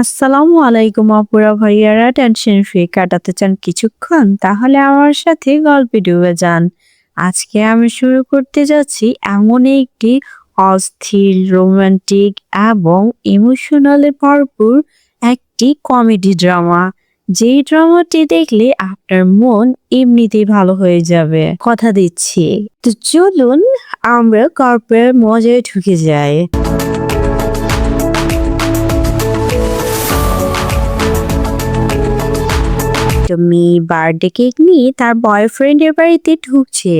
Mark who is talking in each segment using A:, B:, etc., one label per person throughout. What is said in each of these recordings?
A: আসসালামু আলাইকুম আপুরা ভাইয়ারা, টেনশন ফ্রি কাটাতে চান কিছুক্ষণ? তাহলে আমার সাথে গল্পে ডুবে যান। আজকে আমি শুরু করতে যাচ্ছি এমন একটি অস্থির, রোমান্টিক এবং ইমোশনালে ভরপুর একটি কমেডি ড্রামা। যেই ড্রামাটি দেখলে আপনার মন এমনিতেই ভালো হয়ে যাবে, কথা দিচ্ছি। তো চলুন আমরা গল্পের মজায় ঢুকে যাই। তো মেয়ে বার্থডে কেক নিয়ে তার বয়ফ্রেন্ডের বাড়িতে ঢুকছে।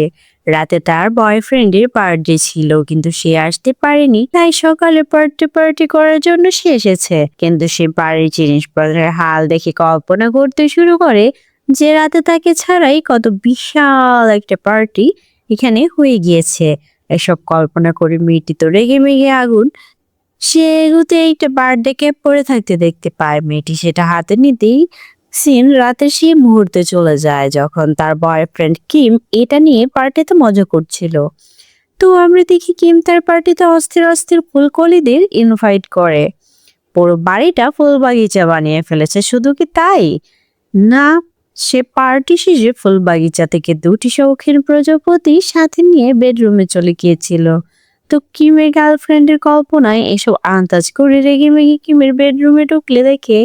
A: রাতে তার বয়ফ্রেন্ডের বার্থডে ছিল, কিন্তু সে আসতে পারেনি, তাই সকালে বার্থডে পার্টি করার জন্য সে এসেছে। কিন্তু সে বাড়ির জিনিসপত্রের হাল দেখে কল্পনা করতে শুরু করে যে রাতে তাকে ছাড়াই কত বিশাল একটা পার্টি এখানে হয়ে গিয়েছে। এসব কল্পনা করে মেয়েটি তো রেগে মেগে আগুন। সে এগুতে একটা বার্থডে কেক পরে থাকতে দেখতে পায়। মেয়েটি সেটা হাতে নিতেই সিন রাতের সেই মুহূর্তে চলে যায় যখন তার বয়ফ্রেন্ড কিম এটা নিয়ে পার্টিতে মজা করছিল। তো আমরা দেখি কিম তার পার্টিতে অস্থির অস্থির ফুলকলিদের ইনভাইট করে। পুরো বাড়িটা ফুল বাগিচা বানিয়ে ফেলেছে। শুধু কি তাই না, সে পার্টি শেষে ফুল বাগিচা থেকে দুটি শৌখিন প্রজাপতি সাথে নিয়ে বেডরুমে চলে গিয়েছিল। তো কিমের গার্লফ্রেন্ডের কল্পনায় এসব আন্দাজ করে রেগে মেগে কিমের বেডরুমে ঢুকলে দেখে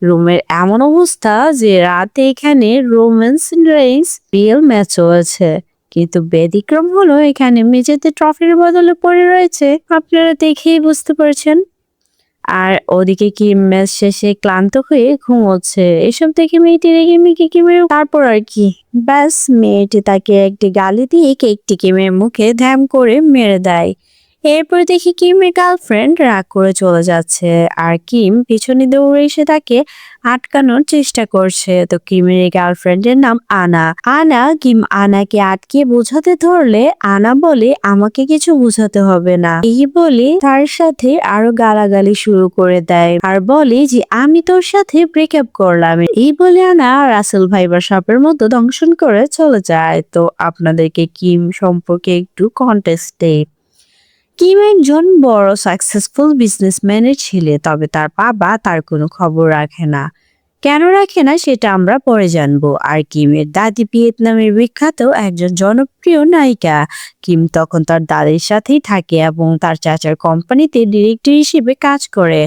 A: রুমের এমন অবস্থা যে রাতে এখানে রোম্যান্স রেঞ্জ রিয়েল ম্যাচ চলছে। কিন্তু ব্যতিক্রম হলো এখানে মেঝেতে ট্রফির বদলে পড়ে রয়েছে, আপনারা দেখেই বুঝতে পারছেন। আর ওদিকে কি ম্যাচ শেষে ক্লান্ত হয়ে ঘুমোচ্ছে। এসব দেখে মেয়েটি রেগে মেগে কিমের তারপর আর কি, ব্যাস মেয়েটি তাকে একটি গালি দিয়ে কেকটি কিমের মুখে ধ্যাম করে মেরে দেয়। এরপর দেখি কিমের গার্লফ্রেন্ড রাগ করে চলে যাচ্ছে, আর কিম পিছনে দৌড়ে এসে তাকে আটকানোর চেষ্টা করছে। তো কিমের গার্লফ্রেন্ডের নাম আনা। আনাকে আটকে বোঝাতে ধরলে আনা বলে আমাকে কিছু বোঝাতে হবে না, এই বলে তার সাথে আরো গালাগালি শুরু করে দেয় আর বলে যে আমি তোর সাথে ব্রেকআপ করলাম। এই বলে আনা রাসেল ভাইবার সাপের মতো দংশন করে চলে যায়। তো আপনাদেরকে কিম সম্পর্কে একটু কন্টেস্ট দেই। কিম একজন বড় সাকসেসফুল বিজনেসম্যানের ছেলে, তবে তার বাবা তার কোনো খবর রাখে না। কেন রাখে না সেটা আমরা পরে জানবো। আর কিমের দাদি ভিয়েতনামের বিখ্যাত একজন জনপ্রিয় নায়িকা। কিম তখন তার দাদির সাথেই থাকে এবং তার চাচার কোম্পানিতে ডিরেক্টর হিসেবে কাজ করে।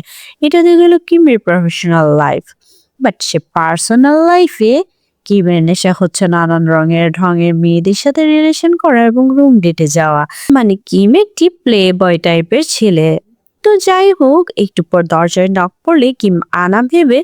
A: এটা তো গেল কিমের professional life. But say personal লাইফে কিমের নেশা হচ্ছে নানান রঙের ঢঙের মেয়েদের সাথে রিলেশন করা এবং রুম ডেটে যাওয়া। মানে কিম একটি প্লে বয় টাইপের ছেলে। তো যাই হোক, একটু পর দরজায় নক পড়লে কিম আনা ভেবে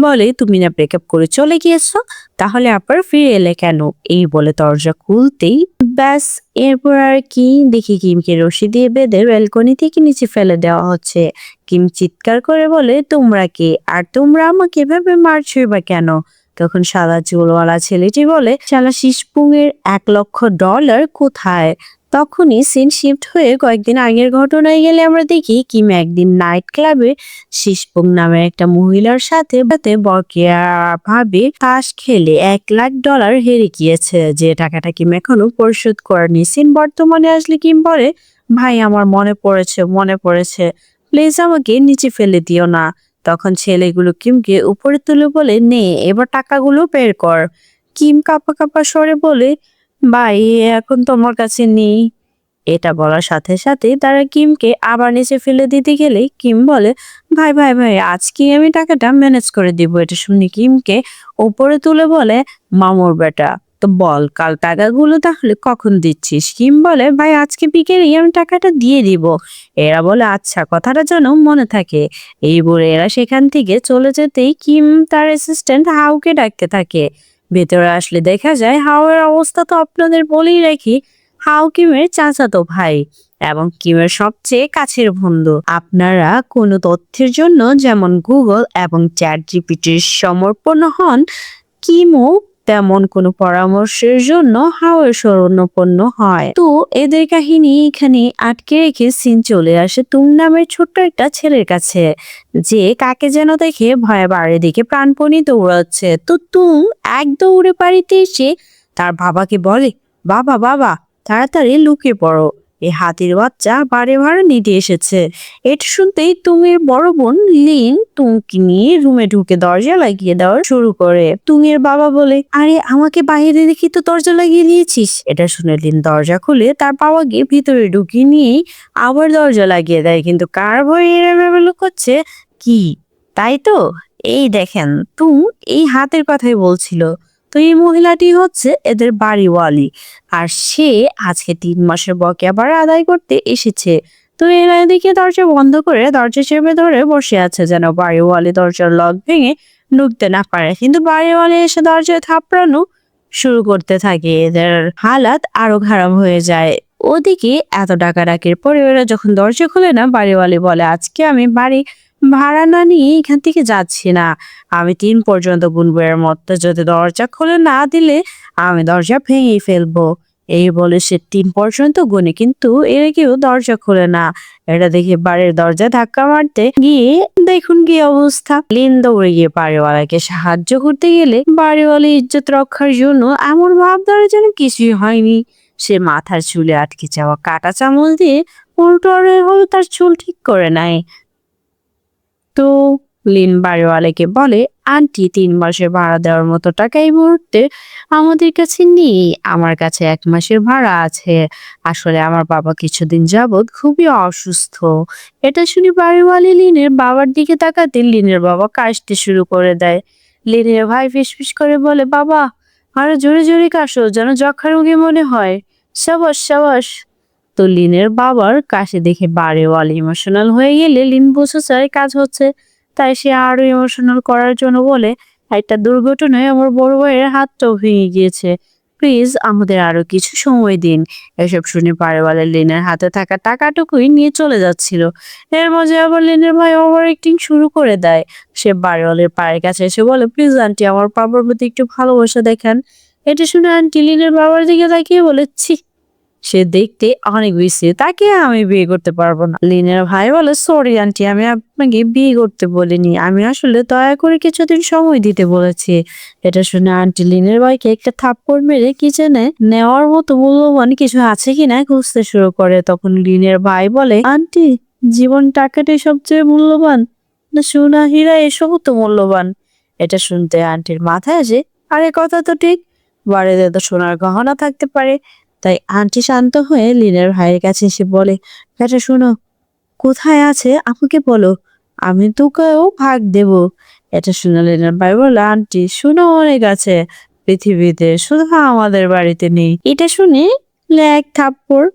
A: বলে তুমি না ব্রেকআপ করে চলে গিয়েছো, তাহলে আবার ফিরে এলে কেন? এই বলে দরজা খুলতেই ব্যাস এরপর আর কি দেখি কিমকে রশি দিয়ে বেঁধে ব্যালকনি থেকে নিচে ফেলে দেওয়া হচ্ছে। কিম চিৎকার করে বলে তোমরা কে, আর তোমরা আমাকে এভাবে মারছোই বা কেন? তখন সাদা চুলওয়ালা ছেলেটি বলে শালা শীষপুঙের $1,00,000 কোথায়? তখনই সিন শিফট হয়ে কয়েকদিন আগের ঘটনায় গেলে আমরা দেখি কিম একদিন নাইট ক্লাবে শীষপুং নামের একটা মহিলার সাথে বকেয়া ভাবে তাস খেলে $1,00,000 হেরে গিয়েছে, যে টাকাটা কিম এখনো পরিশোধ করেনি। সিন বর্তমানে আসলে কিম বলে ভাই আমার মনে পড়েছে, প্লিজ আমাকে নিচে ফেলে দিও না। তখন ছেলেগুলো কিমকে উপরে তুলে বলে নে এবার টাকাগুলো বের কর। কিম কাঁপা কাঁপা স্বরে বলে ভাই এখন তোমার কাছে নেই। এটা বলার সাথে সাথে তারা কিমকে আবার নিচে ফেলে দিতে গেলে কিম বলে ভাই ভাই ভাই আজকে আমি টাকাটা ম্যানেজ করে দিব। এটা শুনে কিমকে উপরে তুলে বলে মামুর বেটা, তো বল কাল টাকাগুলো তাহলে কখন দিচ্ছিস? কিম বলে ভাই আজকে বিকেলেই আমি টাকাটা দিয়ে দিব। এরা বলে আচ্ছা, কথাটা যেন মনে থাকে। এই বলে এরা সেখান থেকে চলে যেতেই কিম তার অ্যাসিস্ট্যান্ট হাউকে ডাকতে থাকে। ভেতরে আসলে দেখা যায় হাওয়ের অবস্থা তো আপনাদের বলেই রাখি। হাউ কিমের চাচাতো ভাই এবং কিমের সবচেয়ে কাছের বন্ধু। আপনারা কোনো তথ্যের জন্য যেমন গুগল এবং চ্যাট জিপিটির সমর্পণ হন, কিমও তেমন কোনো পরামর্শের জন্য হাওয়ের শরণাপন্ন হয়। তো এদের কাহিনী এখানে আটকে রেখে সিন চলে আসে তুম নামের ছোট্ট একটা ছেলের কাছে, যে কাকে যেন দেখে ভয়ে বাড়ির দিকে প্রাণপণে দৌড়াচ্ছে। তো তুম এক দৌড়ে বাড়িতে এসে তার বাবাকে বলে বাবা বাবা তাড়াতাড়ি লুকিয়ে পড়ো, এই হাতির বাচ্চা বারে বারে নিতে এসেছে। এটা শুনতেই তুমির বড় বোন লিন তুমকে নিয়ে রুমে ঢুকে দরজা লাগিয়ে দেওয়া শুরু করে। তুমির বাবা বলে, আরে আমাকে বাইরে দেখি তো দরজা লাগিয়ে দিয়েছিস। এটা শুনে লিন দরজা খুলে তার বাবাকে ভিতরে ঢুকিয়ে নিয়ে আবার দরজা লাগিয়ে দেয়। কিন্তু কার ভয়ে এভাবে লুকোচ্ছে কি, তাই তো? এই দেখেন, তুম এই হাতের কথাই বলছিল। তো এই মহিলাটি হচ্ছে এদের বাড়িওয়ালি, আর সে আজকে 3 মাসের বকেয়া ভাড়া আদায় করতে এসেছে। তো এরা এদিকে দরজা বন্ধ করে দরজা চেপে ধরে বসে আছে যেন বাড়িওয়ালি দরজার লক ভেঙে ঢুকতে না পারে। কিন্তু বাড়িওয়ালি এসে দরজায় থাপড়ানো শুরু করতে থাকে। এদের হালাত আরো খারাপ হয়ে যায়। ওদিকে এত ডাকাডাকির পরে ওরা যখন দরজা খুলে না, বাড়িওয়ালি বলে, আজকে আমি বাড়ি ভাড়া না নিয়ে এখান থেকে যাচ্ছি না। আমি 3 পর্যন্ত গুনবো, এর মধ্যে যদি দরজা খুলে না দিলে আমি দরজা ভেঙে ফেলবো। এই বলে সে 3 পর্যন্ত গুনে, কিন্তু এরা কেউ দরজা খুলে না। এটা দেখে বাড়ির দরজা ধাক্কা মারতে গিয়ে দেখুন কি অবস্থা। লিন দৌড়ে গিয়ে বাড়িওয়ালাকে সাহায্য করতে গেলে বাড়িওয়ালা ইজ্জত রক্ষার জন্য এমন ভাব ধরে যেন কিছুই হয়নি। সে মাথার চুলে আটকে যাওয়া কাঁটা চামচ দিয়ে উল্টো হলো তার চুল ঠিক করে নেয়। তো লিন বাড়িওয়ালাকে বলে, আন্টি 3 মাসের ভাড়া দেওয়ার মতো টাকা এই মুহূর্তে আমাদের কাছে নেই। আমার কাছে 1 মাসের ভাড়া আছে। আসলে আমার বাবা কিছুদিন যাবৎ খুবই অসুস্থ। এটা শুনে বাড়িওয়ালি লিনের বাবার দিকে তাকাতে লিনের বাবা কাশতে শুরু করে দেয়। লিনের ভাই ফিসফিস করে বলে, বাবা আরো জোরে জোরে কাশো, যেন যক্ষা রোগী মনে হয়। সাবাস সাবাস। তো লিনের বাবার কাশি দেখে বাড়িওয়ালি ইমোশনাল হয়ে গেলে লিন বুঝে যায় কাজ হচ্ছে। তাই সে আরো ইমোশনাল করার জন্য বলে, একটা দুর্ঘটনায় আমার বড় ভাইয়ের হাতটাও ভেঙে গিয়েছে, প্লিজ আমাদের আরো কিছু সময় দিন। এসব শুনে বাড়িওয়ালা লিনের হাতে থাকা টাকাটুকুই নিয়ে চলে যাচ্ছিল। এর মাঝে আবার লিনের ভাই ওভার অ্যাক্টিং শুরু করে দেয়। সে বাড়িওয়ালের পায়ের কাছে এসে বলে, প্লিজ আন্টি আমার বাবার প্রতি একটু ভালোবাসা দেখান। এটা শুনে আন্টি লিনের বাবার দিকে তাকিয়ে বলে, ছি, সে দেখতে অনেক বিশ্রী, তাকে আমি বিয়ে করতে পারবো না। লিনের ভাই বলে, সরি আন্টি, আমি আপনাকে বিয়ে করতে বলিনি, আমি আসলে দয়া করে কিছুদিন সময় দিতে বলেছি। এটা শুনে আন্টি লিনের ভাইকে একটা থাপ্পড় মেরে কিচেনে নেওয়ার মতো মূল্যবান কিছু আছে কিনা খুঁজতে শুরু করে। তখন লিনের ভাই বলে, আন্টি জীবন টাকাটাই সবচেয়ে মূল্যবান না সোনা হীরা এসবও তো মূল্যবান। এটা শুনতে আন্টির মাথায় আসে, আরে কথা তো ঠিক, বাড়িতে তো সোনার গহনা থাকতে পারে। তাই আন্টি শান্ত হয়ে লিনের ভাইয়ের কাছে এসে বলে, বেটা শোনো, কোথায় আছে আমাকে বলো, আমি তোকেও ভাগ দেব। এটা শুনে লিনের ভাই বলে, আন্টি শোনো, অনেক আছে পৃথিবীতে, শুধু আমাদের বাড়িতে নেই। এটা শুনে এক থাপ্পড়।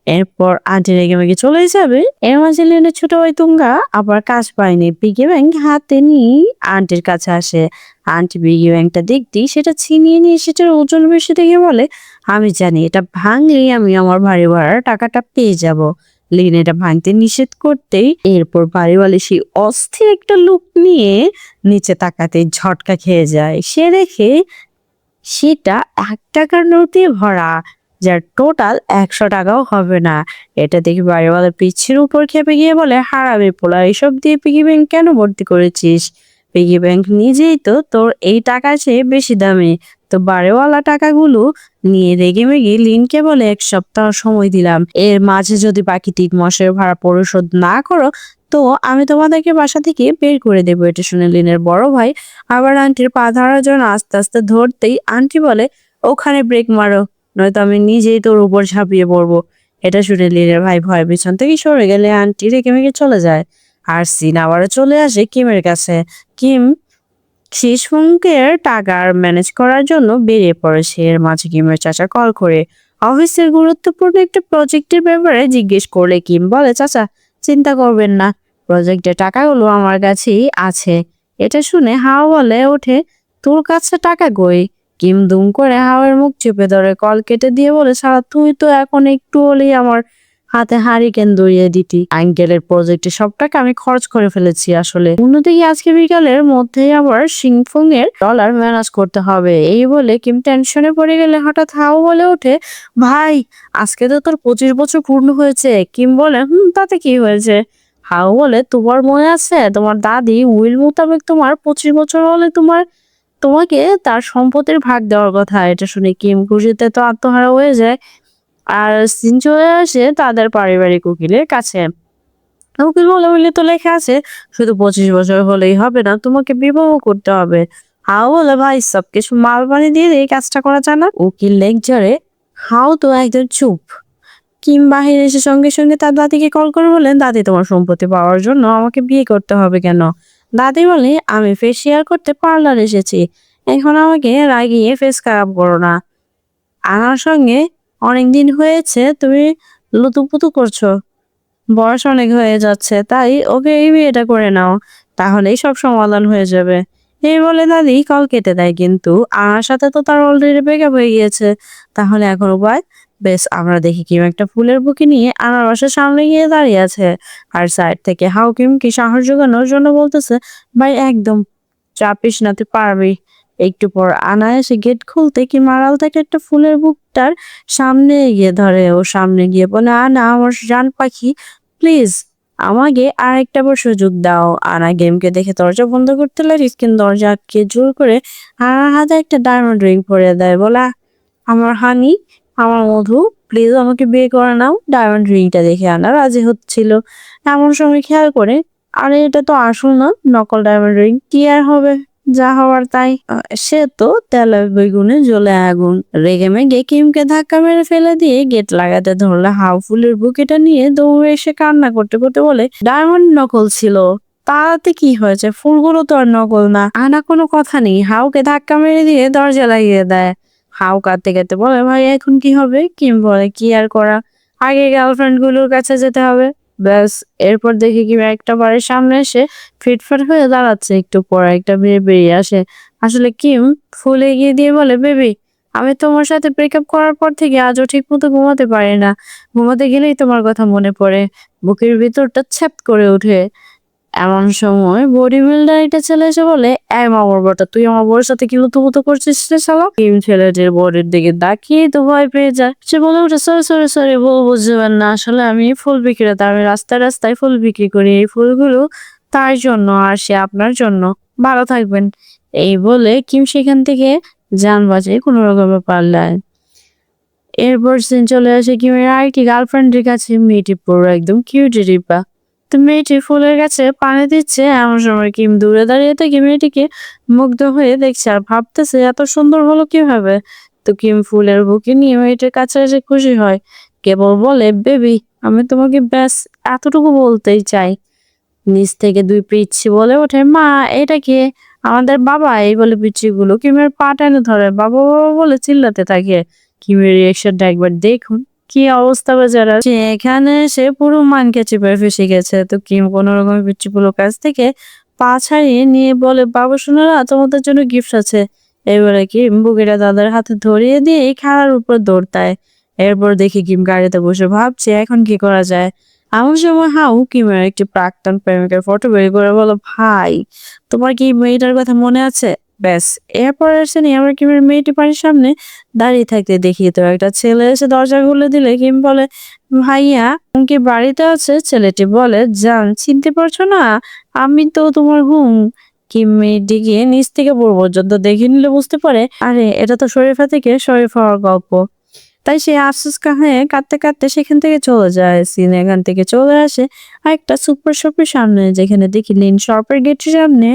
A: এরপর আন্টি রেগে মেগে চলে যাবে। এর মাঝে লিনের ছোট ভাই তুঙ্গা আবার কাজ পায়নি, পিগি ব্যাংক হাতে নিয়ে আন্টির কাছে আসে। আন্টি পিগি ব্যাংকটা দেখতেই সেটা ছিনিয়ে নিয়ে সেটার ওজন বেশি দেখে বলে, আমি জানি এটা ভাঙলেই আমি আমার বাড়ি ভাড়ার টাকাটা পেয়ে যাব। লিন এটা ভাঙতে নিষেধ করতেই এরপর বাড়িওয়ালি সেই অস্থির একটা লুক নিয়ে নিচে তাকাতে ঝটকা খেয়ে যায়। সে দেখে সেটা 1 টাকার নোটে ভরা, যার টোটাল 100 টাকাও হবে না। এটা দেখে বাড়িওয়ালা পিচ্ছির উপর খেপে গিয়ে বলে, হারামি পোলা, এসব দিয়ে পিগি ব্যাংক কেন ভর্তি করেছিস? পিগি ব্যাংক নিজেই তো তোর এই টাকা চেয়ে বেশি দামি। তো বাড়িওয়ালা টাকাগুলো নিয়ে রেগে মেগে লিনকে বলে, 1 সপ্তাহ সময় দিলাম, এর মাঝে যদি বাকি 3 মাসের ভাড়া পরিশোধ না করো তো আমি তোমাদেরকে বাসা থেকে বের করে দেবো। এটা শুনে লিনের বড় ভাই আবার আন্টির পা ধরার জন্য আস্তে আস্তে ধরতেই আন্টি বলে, ওখানে ব্রেক মারো, নয়তো আমি নিজেই তোর উপর ঝাঁপিয়ে পড়বো। এটা শুনে লিনের ভাই ভয় পিছন থেকে সরে গেলে আন্টি রেগে মেগে চলে যায়। আর সিন আবারও চলে আসে কিমের কাছে। কিম শিশুঙ্কের টাকা ম্যানেজ করার জন্য বেরিয়ে পড়ে। সে এর মাঝে কিমের চাচা কল করে অফিসের গুরুত্বপূর্ণ একটা প্রজেক্টের ব্যাপারে জিজ্ঞেস করলে কিম বলে, চাচা চিন্তা করবেন না, প্রজেক্টের টাকাগুলো আমার কাছেই আছে। এটা শুনে হাওয়া বলে ওঠে, তোর কাছে টাকা কই? কিম দুম করে হাওয়ার মুখ চেপে ধরে কল কেটে দিয়ে বলে, সারা তুই তো এখন একটু হলেই আমার হাতে হারিকেন ধরিয়ে দিতি। আঙ্কেলের প্রজেক্টে সব টাকা আমি খরচ করে ফেলেছি আসলে। অন্যদিকে আজকে বিকালের মধ্যেই আবার সিংফুং এর ডলার ম্যানেজ করতে হবে। এই বলে কিম টেনশনে পড়ে গেলে হঠাৎ হাও বলে ওঠে, ভাই আজকে তো তোর 25 বছর পূর্ণ হয়েছে। কিম বলে, তাতে কি হয়েছে? হাও বলে, তোমার মনে আছে তোমার দাদি উইল মোতাবেক তোমার 25 বছর হলে তোমাকে তার সম্পত্তির ভাগ দেওয়ার কথা। এটা শুনে কিম খুশিতে তো আত্মহারা হয়ে যায়। আর সিন চলে আসে তাদের পারিবারিক উকিলের কাছে। উকিল বলে তো লেখা আছে শুধু 25 বছর হলেই হবে না, তোমাকে বিবাহ করতে হবে। হাও বলে ভাই সবকিছু মাল পানি দিয়ে এই কাজটা করা যায় না। উকিল লেকচারে হাও তো একদম চুপ। কিম বাহিরে এসে সঙ্গে সঙ্গে তার দাদিকে কল করে বলেন, দাদি তোমার সম্পত্তি পাওয়ার জন্য আমাকে বিয়ে করতে হবে কেন? দাদি বলে, আমি ফেসিয়াল করতে পার্লার এসেছি, এখন আমাকে রাগিয়ে ফেস খারাপ করো না। আনার সঙ্গে অনেকদিন হয়েছে তুমি লুতুপুতু করছো, বয়স অনেক হয়ে যাচ্ছে, তাই ওকে এই বিয়েটা করে নাও, তাহলেই সব সমাধান হয়ে যাবে। এই বলে দাদি কল কেটে দেয়, কিন্তু আমার সাথে তো তার অলরেডি ব্রেকআপ হয়ে গিয়েছে। তাহলে এখন উপায়? বেশ, আমরা দেখি কিম একটা ফুলের বুকে নিয়ে আনারসের সামনে গিয়ে দাঁড়িয়ে আছে, আর সাইড থেকে হাউ কিমকে সাহস জোগানোর জন্য বলতেছে, ভাই একদম চাপিস না, তুই পারবি। একটু পর আনা এসে গেট খুলতে কি আড়াল থেকে একটা ফুলের বুকটার সামনে গিয়ে ধরে, ও সামনে গিয়ে বলে, আনা আমার জান পাখি, প্লিজ আমাকে আর একটা বার সুযোগ দাও। আনা গেমকে দেখে দরজা বন্ধ করতে লাগে, কিন্তু দরজা আটকে জোর করে আনার হাতে একটা ডায়মন্ড রিং পরিয়ে দেয়, বলা, আমার হানি, আমার মধু, প্লিজ আমাকে বিয়ে করে নাও। ডায়মন্ড রিংটা দেখে আনা রাজি হচ্ছিল, এমন সময় খেয়াল করে, আরে এটা তো আসল না, নকল ডায়মন্ড রিং, কি আর হবে, যা হওয়ার তাই। সে তো তেলে বেগুনে জ্বলে আগুন। রেগে মেগে কিমকে ধাক্কা মেরে ফেলে দিয়ে গেট লাগাতে ধরলে হাউ ফুলের বুকেটা নিয়ে দৌড়ে এসে কান্না করতে করতে বলে, ডায়মন্ড নকল ছিল, তাতে কি হয়েছে, ফুলগুলো তো আর নকল না। আনা কোনো কথা নেই, হাউকে ধাক্কা মেরে দিয়ে দরজা লাগিয়ে দেয়। হাউ কাঁদতে কাঁদতে বলে, ভাই এখন কি হবে? কিম বলে, কি আর করা, আগে গার্লফ্রেন্ড গুলোর কাছে যেতে হবে। ব্যাস, এরপর দেখি কি একটা বাড়ির সামনে এসে ফিটফাট হয়ে দাঁড়াচ্ছে, একটু পর একটা মেয়ে বেরিয়ে আসে। আসলে কিম ফুল এগিয়ে দিয়ে বলে, বেবি আমি তোমার সাথে ব্রেকআপ করার পর থেকে আজও ঠিক মতো ঘুমাতে পারি না, ঘুমাতে গেলেই তোমার কথা মনে পড়ে, বুকের ভিতরটা ছ্যাপ করে ওঠে। এমন সময় বডি বিল্ডার একটা ছেলে এসে বলে, এই মামর বটা, তুই আমার বউয়ের সাথে কি লুতুপুতু করছিস রে শালা? কিম ছেলেটির বডির দিকে তাকিয়ে তো ভয় পেয়ে যায়। সে বলে ওঠে, সরি সরি সরি, বউ বুঝবেন না, আসলে আমি ফুল বিক্রেতা, আমি রাস্তায় রাস্তায় ফুল বিক্রি করি, এই ফুলগুলো তার জন্য আর সে আপনার জন্য, ভালো থাকবেন। এই বলে কিম সেখান থেকে যান বাঁচায় কোনো রকমে পাল্লায়। এরপর সিন চলে আসে কিমের আরেকটি গার্লফ্রেন্ডের কাছে, মেয়েটি পুরো একদম কিউটি রিপা। তো মেয়েটি ফুলের গাছে পানি দিচ্ছে, এমন সময় কিম দূরে দাঁড়িয়ে থেকে মেয়েটিকে মুগ্ধ হয়ে দেখছে আর ভাবতেছে এত সুন্দর হলো কিভাবে। তো কিম ফুলের বুকে নিয়ে মেয়েটির কাছে এসে খুশি হয়, কেবল বলে, বেবি আমি তোমাকে ব্যাস এতটুকু বলতেই চাই। নিচ থেকে দুই পিচ্ছি বলে ওঠে, মা এটা কে? আমাদের বাবা। এই বলে পিচ্ছিগুলো কিমের পা টেনে ধরে, বাবা বাবা বলে চিল্লাতে থাকে। কিমের রিয়েকশনটা একবার দেখুন, কি অবস্থা বেচারা, সে এখানে এসে পুরো মানকে চেপে ফেসে গেছে। তো কিম কোনো রকম পিচ্ছিগুলোর কাছ থেকে পা ছাড়িয়ে নিয়ে বলে, বাবা শোনারা তোমাদের জন্য গিফট আছে। এবারে কিম বুকেটা তাদের হাতে ধরিয়ে দিয়ে খেলার উপর দৌড়তায়। এরপর দেখি কিম গাড়িতে বসে ভাবছে এখন কি করা যায়। এমন সময় হাউ কিমের একটি প্রাক্তন প্রেমিকের ফটো বের করে বলো, ভাই তোমার কি মেয়েটার কথা মনে আছে? ব্যাস, এরপর এসে নিয়ে আমরা কিমের মেয়েটি বাড়ির সামনে দাঁড়িয়ে থাকতে দেখি, তো একটা ছেলে এসে দরজা খুলে দিলে কিম বলে, ভাইয়া কি বাড়িতে আছে? ছেলেটি বলে, জান চিনতে পারছো না, আমি তো তোমার ঘুম। কিম মেয়েটিকে নিচ থেকে উপর পর্যন্ত দেখে নিলে বুঝতে পারে, আরে এটা তো শরীফা থেকে শরীফ হওয়ার গল্প। তাই সে আফসোস হয়ে কাঁদতে কাঁদতে সেখান থেকে চলে যায়। সিন এখান থেকে চলে আসে আর একটা সুপার শপের সামনে, যেখানে দেখি লিন শপের গেটের সামনে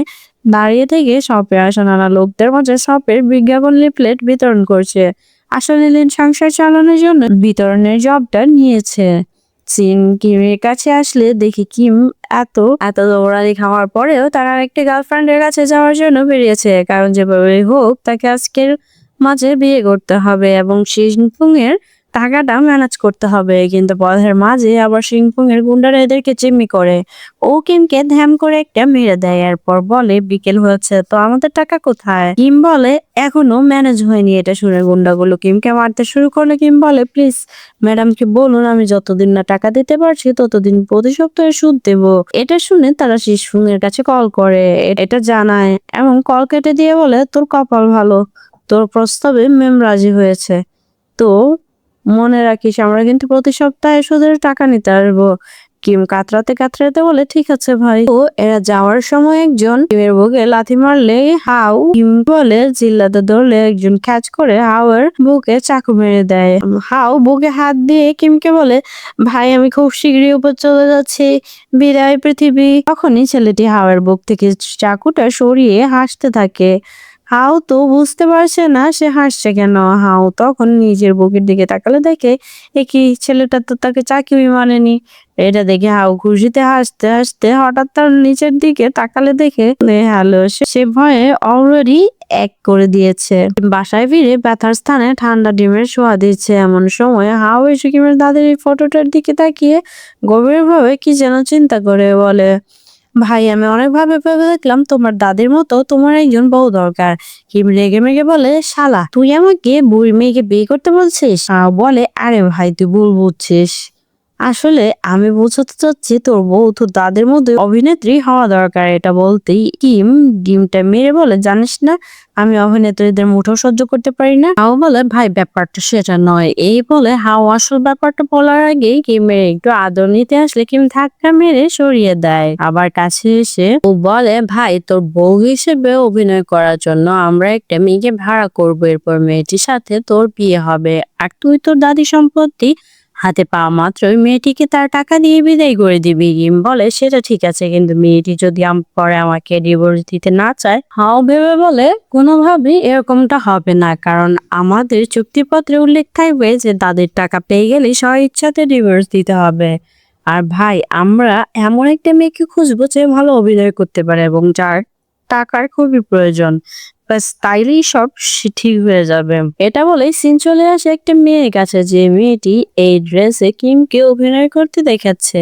A: দাঁড়িয়ে থেকে শপে আসা নানা লোকদের মাঝে শপের বিজ্ঞাপন লিফলেট বিতরণ করছে। আসলে লিন সংসার চালানোর জন্য বিতরণের জবটা নিয়েছে। সিন কিমের কাছে আসলে দেখি কিম এত এত দৌড়ালি খাওয়ার পরেও তার আরেকটি গার্লফ্রেন্ডের কাছে যাওয়ার জন্য বেরিয়েছে, কারণ যেভাবে হোক তাকে আজকের মাঝে বিয়ে করতে হবে এবং সিংফুং এর টাকাটা ম্যানেজ করতে হবে। কিন্তু পথের মাঝে আবার সিংফুং এর গুন্ডারা এদেরকে জিম্মি করে। ও কিমকে ধ্যাম করে একটা মেরে দেয়, এরপর বলে, বিকেল হয়েছে তো আমাদের টাকা কোথায়? কিম বলে, এখনো ম্যানেজ হয়নি। এটা শুনে গুন্ডাগুলো কিমকে মারতে শুরু করলে কিম বলে, প্লিজ ম্যাডামকে বলুন আমি যতদিন না টাকা দিতে পারছি ততদিন প্রতি সপ্তাহে সুদ দেবো। এটা শুনে তারা সিংফুং এর কাছে কল করে, এটা জানায় এবং কল কেটে দিয়ে বলে, তোর কপাল ভালো, তোর প্রস্তাবে মেম রাজি হয়েছে। তো মনে রাখিস আমরা কিন্তু প্রতি সপ্তাহে সুদের টাকা নিতে আসবো। কিম কাতরাতে কাতরাতে বলে ঠিক আছে ভাই। তো এরা যাওয়ার সময় একজন কিমের বুকে লাথি মারলে হাউ কিম বলে চিল্লাতে ধরলে একজন ক্যাচ করে হাওয়ার বুকে চাকু মেরে দেয়। হাউ বুকে হাত দিয়ে কিমকে বলে ভাই আমি খুব শীঘ্রই উপর চলে যাচ্ছি, বিদায় পৃথিবী। তখনই ছেলেটি হাওয়ার বুক থেকে চাকুটা সরিয়ে হাসতে থাকে। হাউ তো বুঝতে পারছে না সে হাসছে কেন। হাউ তখন নিজের বুকের দিকে তাকালে দেখে কি ছেলেটা তো তাকে চাকরি মানেনি। এটা দেখে হাউ খুশিতে হাসতে হাসতে হঠাৎ তার নিচের দিকে তাকালে দেখে হ্যালো, সে ভয়ে অলরেডি এক করে দিয়েছে। বাসায় ফিরে ব্যথার স্থানে ঠান্ডা ডিমের ছোঁয়া দিচ্ছে। এমন সময় হাউ এসে কিমের দাদির এই ফটোটার দিকে তাকিয়ে গভীরভাবে কি যেন চিন্তা করে বলে ভাই আমি অনেকভাবে ভেবে দেখলাম তোমার দাদির মতো তোমার একজন বউ দরকার। কিম রেগে মেগে বলে শালা তুই আমাকে বুড়ি মেয়েকে বিয়ে করতে বলছিস? বলে আরে ভাই তুই ভুল বুঝছিস, আসলে আমি বোঝাতে চাচ্ছি তোর বউ তোর দাদের মধ্যে অভিনেত্রী হওয়া দরকার। এটা বলতেই কিম ডিমটা মেরে বলে জানিস না আমি অভিনেত্রীদের মুঠো সহ্য করতে পারি না। হাও বলে ভাই ব্যাপারটা সেটা নয়। এই বলে হাও আসল ব্যাপারটা বলার আগেই কিমের একটু আদর নিতে আসলে কিম ধাক্কা মেরে সরিয়ে দেয়। আবার কাছে এসে ও বলে ভাই তোর বউ হিসেবে অভিনয় করার জন্য আমরা একটা মেয়েকে ভাড়া করবো, এরপর মেয়েটির সাথে তোর বিয়ে হবে আর তুই তোর দাদি সম্পত্তি হাতে পাওয়া মাত্রই মেয়েটিকে তার টাকা দিয়ে বিদায় করে দিবি। কিম বলে সেটা ঠিক আছে, কিন্তু মেয়েটি যদি পরে আমাকে ডিভোর্স দিতে না চায়। হাও ভেবে বলে কোনোভাবেই এরকমটা হবে না, কারণ আমাদের চুক্তিপত্রে উল্লেখ থাকবে যে তাদের টাকা পেয়ে গেলে স্ব ইচ্ছাতে ডিভোর্স দিতে হবে। আর ভাই আমরা এমন একটা মেয়েকে খুঁজবো যে ভালো অভিনয় করতে পারে এবং যার টাকার খুবই প্রয়োজন, ব্যাস তাইলেই সব ঠিক হয়ে যাবে। এটা বলেই সিন চলে আসে একটা মেয়ের কাছে, যে মেয়েটি এই ড্রেসে কিমকে অভিনয় করতে দেখাচ্ছে।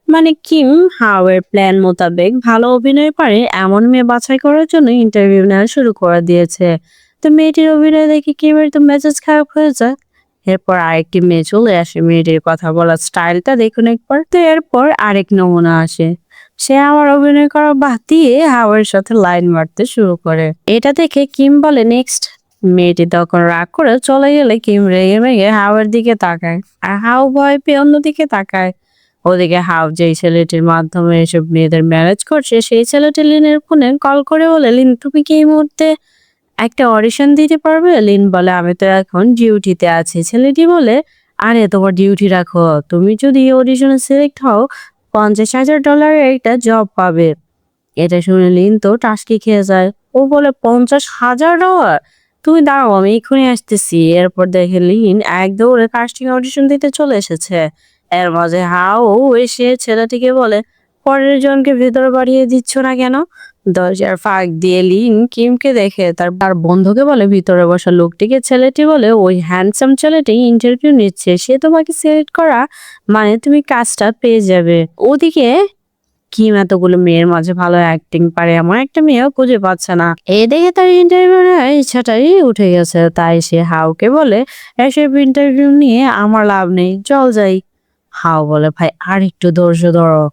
A: মানে কিম হাওয়ের প্ল্যান মোতাবেক ভালো অভিনয় পারে এমন মেয়ে বাছাই করার জন্য ইন্টারভিউ নেওয়া শুরু করে দিয়েছে। তো মেয়েটির অভিনয় দেখে কিমের তো মেজাজ খারাপ হয়ে যায়। এরপর আরেকটি মেয়ে চলে আসে, মেয়েটির কথা বলার স্টাইলটা দেখুন একবার। তো এরপর আরেক নমুনা আসে, সে আমার অভিনয় করা বাদ দিয়ে হাওয়ার সাথে লাইন মারতে শুরু করে। এটা দেখে কিম বলে নেক্সট। মেয়েটি তখন রাগ করে চলে গেলে কিম রেগে মেগে হাওয়ার দিকে তাকায় আর হাও ভয় পেয়ে অন্যদিকে তাকায়। ওদিকে হাও যেই ছেলেটির মাধ্যমে এসব মেয়েদের ম্যানেজ করছে সেই ছেলেটি লিনের ফোনে কল করে বলে লিন তুমি কি এই মুহূর্তে একটা অডিশন দিতে পারবে? লিন বলে আমি তো এখন ডিউটিতে আছি। ছেলেটি বলে আরে তোমার ডিউটি রাখো, তুমি যদি অডিশনে সিলেক্ট হও $50,000 একটা জব পাবে। এটা শুনে লিন তো টাসকি খেয়ে যায়। ও বলে $50,000? তুমি দাঁড়াও আমি এক্ষুনি আসতেছি। এরপর দেখে লিন এক দৌড়ে কাস্টিং অডিশন দিতে চলে এসেছে। এর মাঝে হাও এসে ছেলেটিকে বলে পরের জনকে ভেতরে বাড়িয়ে দিচ্ছ না কেন? দরজার ফাঁক দিয়ে লিন কিমকে দেখে তার বন্ধুকে বলে ভিতরে বসা লোকটিকে। ছেলেটি বলে ওই হ্যান্ডসাম ছেলেটি ইন্টারভিউ নিচ্ছে, সে তোমাকে সিলেক্ট করা মানে তুমি কাজটা পেয়ে যাবে। ওদিকে কিম এতগুলো মেয়ের মাঝে ভালো অ্যাক্টিং পারে এমন একটা মেয়েও খুঁজে পাচ্ছে না। এই দেখে তার ইন্টারভিউ নেওয়ার ইচ্ছাটাই উঠে গেছে। তাই সে হাউকে বলে এসব ইন্টারভিউ নিয়ে আমার লাভ নেই, চল যাই। হাউ বলে ভাই আর একটু ধৈর্য ধরো,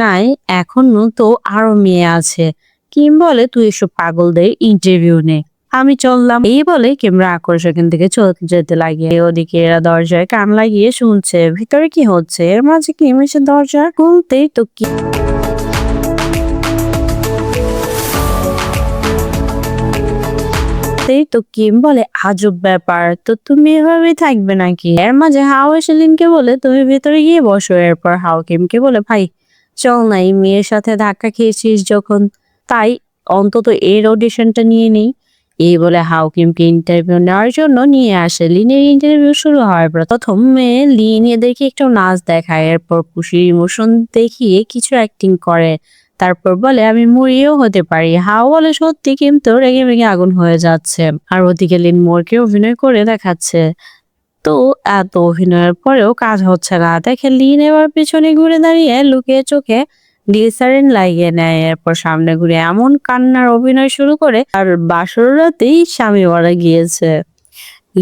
A: নাই এখনো তো আরো মেয়ে আছে। কিম বলে তুই এসব পাগলদের ইন্টারভিউ নে, আমি চললাম। এই বলে কিম রাগ করে সেখান থেকে চলে যেতে লাগে। ওদিকে এরা দরজায় কান লাগিয়ে শুনছে ভিতরে কি হচ্ছে। এর মাঝে কিম এসে দরজা খুলতেই তো কিম বলে আজব ব্যাপার, তো তুমি এভাবেই থাকবে নাকি? এর মাঝে হাও এসে লিনকে বলে তুমি ভেতরে গিয়ে বসো। এরপর হাও কিমকে বলে ভাই চল না, এই মেয়ের সাথে ধাক্কা খেয়েছিস যখন, তাই অন্তত এর অডিশনটা নিয়ে নেই। এই বলে হাও কিমকে ইন্টারভিউ নেওয়ার জন্য নিয়ে আসে। লিনের ইন্টারভিউ শুরু হয় প্রথমে লিন এদেরকে একটু নাচ দেখায়, এরপর খুশির ইমোশন দেখিয়ে কিছু অ্যাক্টিং করে, তারপর বলে আমি মরিয়েও হতে পারি। হাও বলে সত্যি, কিন্তু রেগে মেগে আগুন হয়ে যাচ্ছে। আর ওদিকে লিন মোরকে অভিনয় করে দেখাচ্ছে। তো এত অভিনয়ের পরেও কাজ হচ্ছে না দেখে লিন এবার পিছনে ঘুরে দাঁড়িয়ে লুকিয়ে চোখে গ্লিসারিন লাগিয়ে নেয়। এরপর সামনে ঘুরে এমন কান্নার অভিনয় শুরু করে আর বাসর রাতেই স্বামী মারা গিয়েছে।